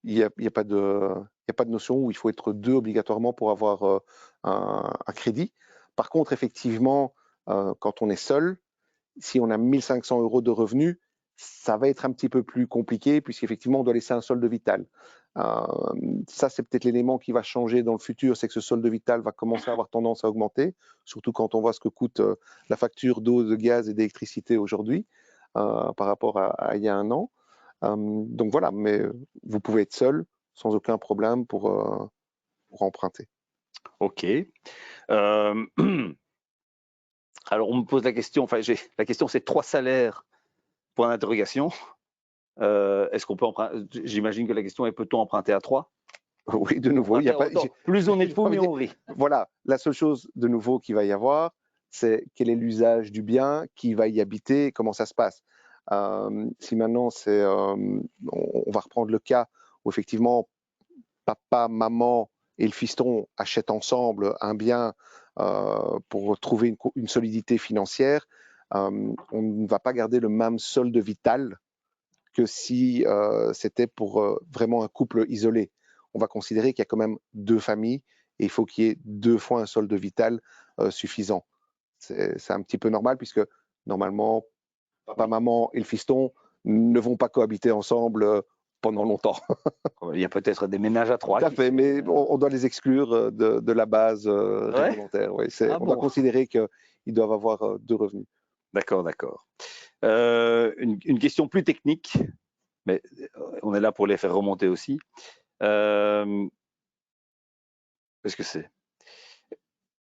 Il n'y a pas de notion où il faut être deux obligatoirement pour avoir un crédit. Par contre, effectivement, quand on est seul, si on a 1 500 € de revenus, ça va être un petit peu plus compliqué puisqu'effectivement, on doit laisser un solde vital. Ça, c'est peut-être l'élément qui va changer dans le futur, c'est que ce solde vital va commencer à avoir tendance à augmenter, surtout quand on voit ce que coûte la facture d'eau, de gaz et d'électricité aujourd'hui par rapport à il y a un an. Donc voilà, mais vous pouvez être seul sans aucun problème pour emprunter. Ok. Alors, on me pose la question, la question c'est 3 salaires, point d'interrogation. Est-ce qu'on peut emprunter? J'imagine que la question est, peut-on emprunter à 3? Oui, de nouveau, il n'y a pas. Plus on est de fous, mieux on rit. Voilà, la seule chose de nouveau qu'il va y avoir, c'est quel est l'usage du bien, qui va y habiter, comment ça se passe. Si maintenant on va reprendre le cas où effectivement papa, maman et le fiston achètent ensemble un bien pour trouver une solidité financière, on ne va pas garder le même solde vital que si c'était pour vraiment un couple isolé. On va considérer qu'il y a quand même 2 familles et il faut qu'il y ait 2 fois un solde vital suffisant. C'est un petit peu normal puisque normalement, papa, maman et le fiston ne vont pas cohabiter ensemble pendant longtemps. Il y a peut-être des ménages à 3. Tout à fait, mais on doit les exclure de la base réglementaire. Ouais, on doit considérer qu'ils doivent avoir 2 revenus. D'accord, d'accord. Une question plus technique, mais on est là pour les faire remonter aussi. Qu'est-ce que c'est?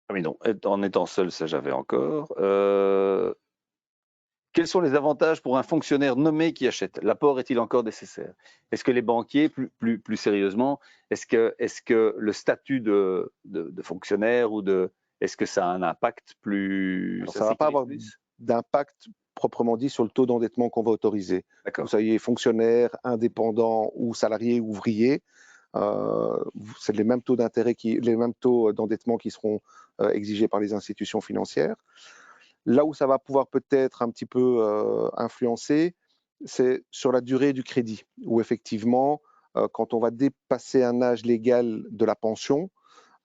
Ah oui, non, en étant seul, ça j'avais encore. Quels sont les avantages pour un fonctionnaire nommé qui achète? L'apport est-il encore nécessaire? Est-ce que les banquiers, plus sérieusement, est-ce que le statut de fonctionnaire est-ce que ça a un impact plus? Alors, ça ne va pas avoir d'impact proprement dit sur le taux d'endettement qu'on va autoriser. Vous soyez fonctionnaire, indépendant ou salarié, ouvrier, c'est les mêmes taux d'intérêt, les mêmes taux d'endettement qui seront exigés par les institutions financières. Là où ça va pouvoir peut-être un petit peu influencer, c'est sur la durée du crédit, où effectivement, quand on va dépasser un âge légal de la pension,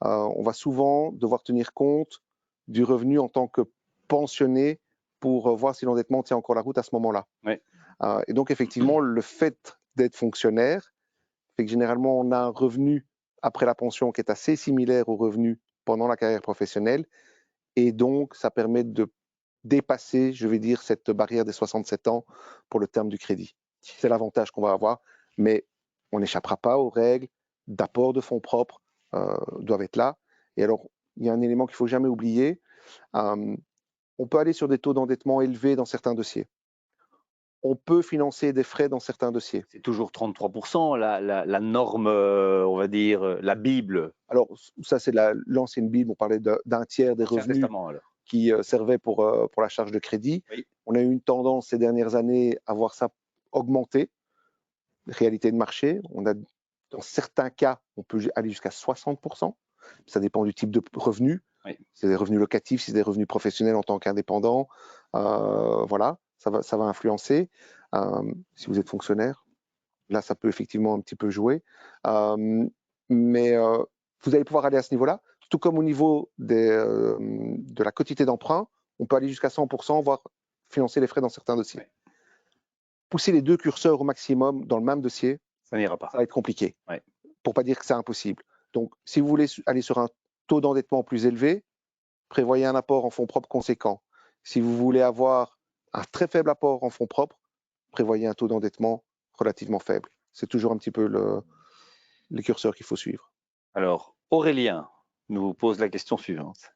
on va souvent devoir tenir compte du revenu en tant que pensionné pour voir si l'endettement tient encore la route à ce moment-là. Oui. Et donc, effectivement, le fait d'être fonctionnaire fait que généralement, on a un revenu après la pension qui est assez similaire au revenu pendant la carrière professionnelle. Et donc, ça permet de dépasser, je vais dire, cette barrière des 67 ans pour le terme du crédit. C'est l'avantage qu'on va avoir, mais on n'échappera pas aux règles d'apport de fonds propres doivent être là. Et alors, il y a un élément qu'il ne faut jamais oublier. On peut aller sur des taux d'endettement élevés dans certains dossiers. On peut financer des frais dans certains dossiers. C'est toujours 33%, la norme, on va dire, la Bible. Alors, ça, c'est l'ancienne Bible. On parlait d'un tiers des revenus qui servaient pour la charge de crédit. Oui. On a eu une tendance ces dernières années à voir ça augmenter. Réalité de marché. Dans certains cas, on peut aller jusqu'à 60%. Ça dépend du type de revenu. Oui. Si c'est des revenus locatifs, si c'est des revenus professionnels en tant qu'indépendant. Voilà, ça va influencer. Si vous êtes fonctionnaire, là, ça peut effectivement un petit peu jouer. Mais vous allez pouvoir aller à ce niveau-là. Tout comme au niveau de la quotité d'emprunt, on peut aller jusqu'à 100%, voire financer les frais dans certains dossiers. Oui. Pousser les 2 curseurs au maximum dans le même dossier, ça n'ira pas. Ça va être compliqué. Ouais. pour pas dire que c'est impossible. Donc, si vous voulez aller sur un taux d'endettement plus élevé, prévoyez un apport en fonds propres conséquent. Si vous voulez avoir un très faible apport en fonds propres, prévoyez un taux d'endettement relativement faible. C'est toujours un petit peu les curseurs qu'il faut suivre. Alors, Aurélien nous pose la question suivante.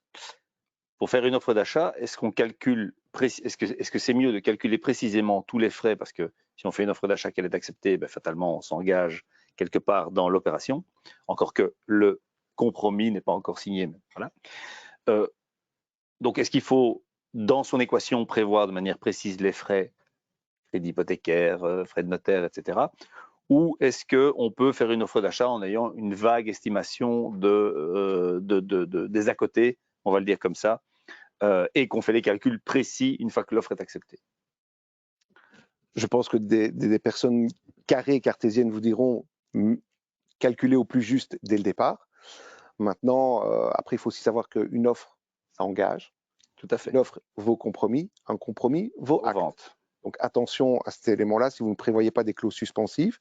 Pour faire une offre d'achat, est-ce qu'on calcule, est-ce que c'est mieux de calculer précisément tous les frais, parce que si on fait une offre d'achat qu'elle est acceptée, ben, fatalement on s'engage quelque part dans l'opération, encore que le compromis n'est pas encore signé. Mais voilà. Donc, est-ce qu'il faut, dans son équation, prévoir de manière précise les frais, crédit hypothécaire, frais de notaire, etc. Ou est-ce qu'on peut faire une offre d'achat en ayant une vague estimation des à côté, on va le dire comme ça, et qu'on fait les calculs précis une fois que l'offre est acceptée? Je pense que des personnes carrées cartésiennes vous diront calculer au plus juste dès le départ. Maintenant, après, il faut aussi savoir qu'une offre, ça engage. Tout à fait. Une offre vaut compromis, un compromis vaut acte. Vente. Donc attention à cet élément-là si vous ne prévoyez pas des clauses suspensives.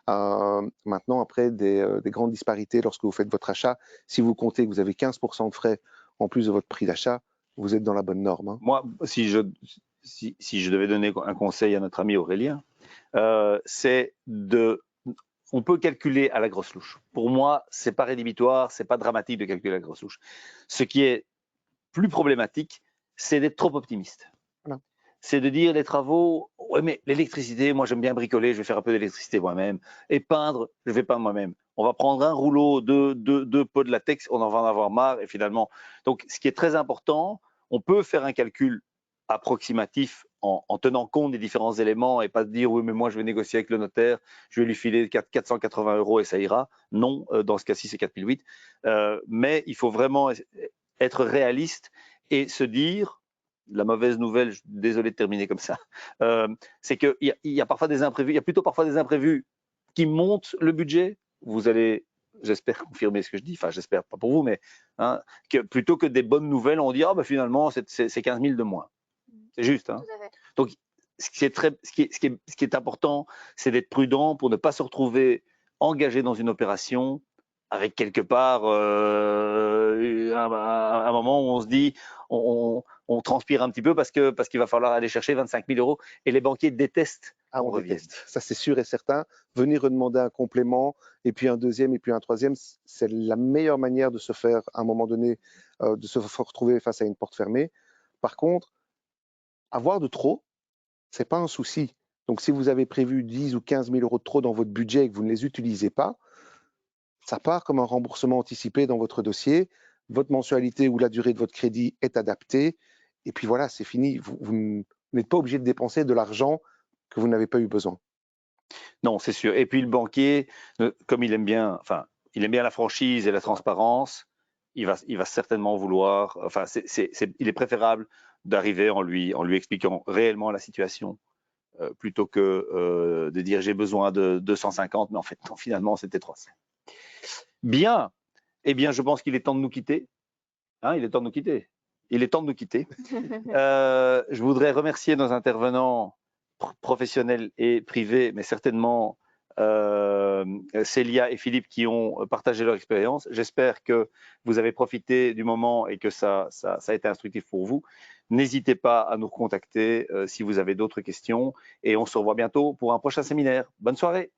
Maintenant, après, des grandes disparités lorsque vous faites votre achat, si vous comptez que vous avez 15% de frais en plus de votre prix d'achat, vous êtes dans la bonne norme. Hein. Moi, si je devais donner un conseil à notre ami Aurélien, c'est on peut calculer à la grosse louche. Pour moi, c'est pas rédhibitoire, c'est pas dramatique de calculer à la grosse louche. Ce qui est plus problématique, c'est d'être trop optimiste. Voilà. C'est de dire les travaux, ouais, mais l'électricité, moi j'aime bien bricoler, je vais faire un peu d'électricité moi-même. Et peindre, je vais peindre moi-même. On va prendre un rouleau de pots de latex, on en va en avoir marre, et finalement. Donc, ce qui est très important, on peut faire un calcul approximatif en tenant compte des différents éléments et pas se dire oui mais moi je vais négocier avec le notaire, je vais lui filer 480 € et ça ira. Non, dans ce cas-ci c'est 4008. Mais il faut vraiment être réaliste et se dire, la mauvaise nouvelle, désolé de terminer comme ça, c'est qu'il y a parfois des imprévus, il y a plutôt parfois des imprévus qui montent le budget. Vous allez, j'espère, confirmer ce que je dis, enfin j'espère pas pour vous, mais hein, que plutôt que des bonnes nouvelles, on dit ah ben finalement c'est 15 000 de moins. C'est juste. Hein. Donc, ce qui est important, c'est d'être prudent pour ne pas se retrouver engagé dans une opération avec quelque part un moment où on se dit, on transpire un petit peu parce qu'il va falloir aller chercher 25 000 € et les banquiers détestent. Ah, on déteste. Ça, c'est sûr et certain. Venir redemander un complément et puis un deuxième et puis un troisième, c'est la meilleure manière de se faire, à un moment donné, de se retrouver face à une porte fermée. Par contre, avoir de trop, c'est pas un souci. Donc, si vous avez prévu 10 ou 15 000 € de trop dans votre budget et que vous ne les utilisez pas, ça part comme un remboursement anticipé dans votre dossier. Votre mensualité ou la durée de votre crédit est adaptée. Et puis voilà, c'est fini. Vous n'êtes pas obligé de dépenser de l'argent que vous n'avez pas eu besoin. Non, c'est sûr. Et puis le banquier, comme il aime bien la franchise et la transparence, il va certainement vouloir. Enfin, il est préférable d'arriver en lui expliquant réellement la situation plutôt que de dire j'ai besoin de 250, mais en fait non, finalement c'était 300. Bien. Eh bien, je pense qu'il est temps de nous quitter. Hein, il est temps de nous quitter. Il est temps de nous quitter. Je voudrais remercier nos intervenants professionnels et privés, mais certainement Célia et Philippe qui ont partagé leur expérience. J'espère que vous avez profité du moment et que ça a été instructif pour vous. N'hésitez pas à nous recontacter si vous avez d'autres questions et on se revoit bientôt pour un prochain séminaire. Bonne soirée.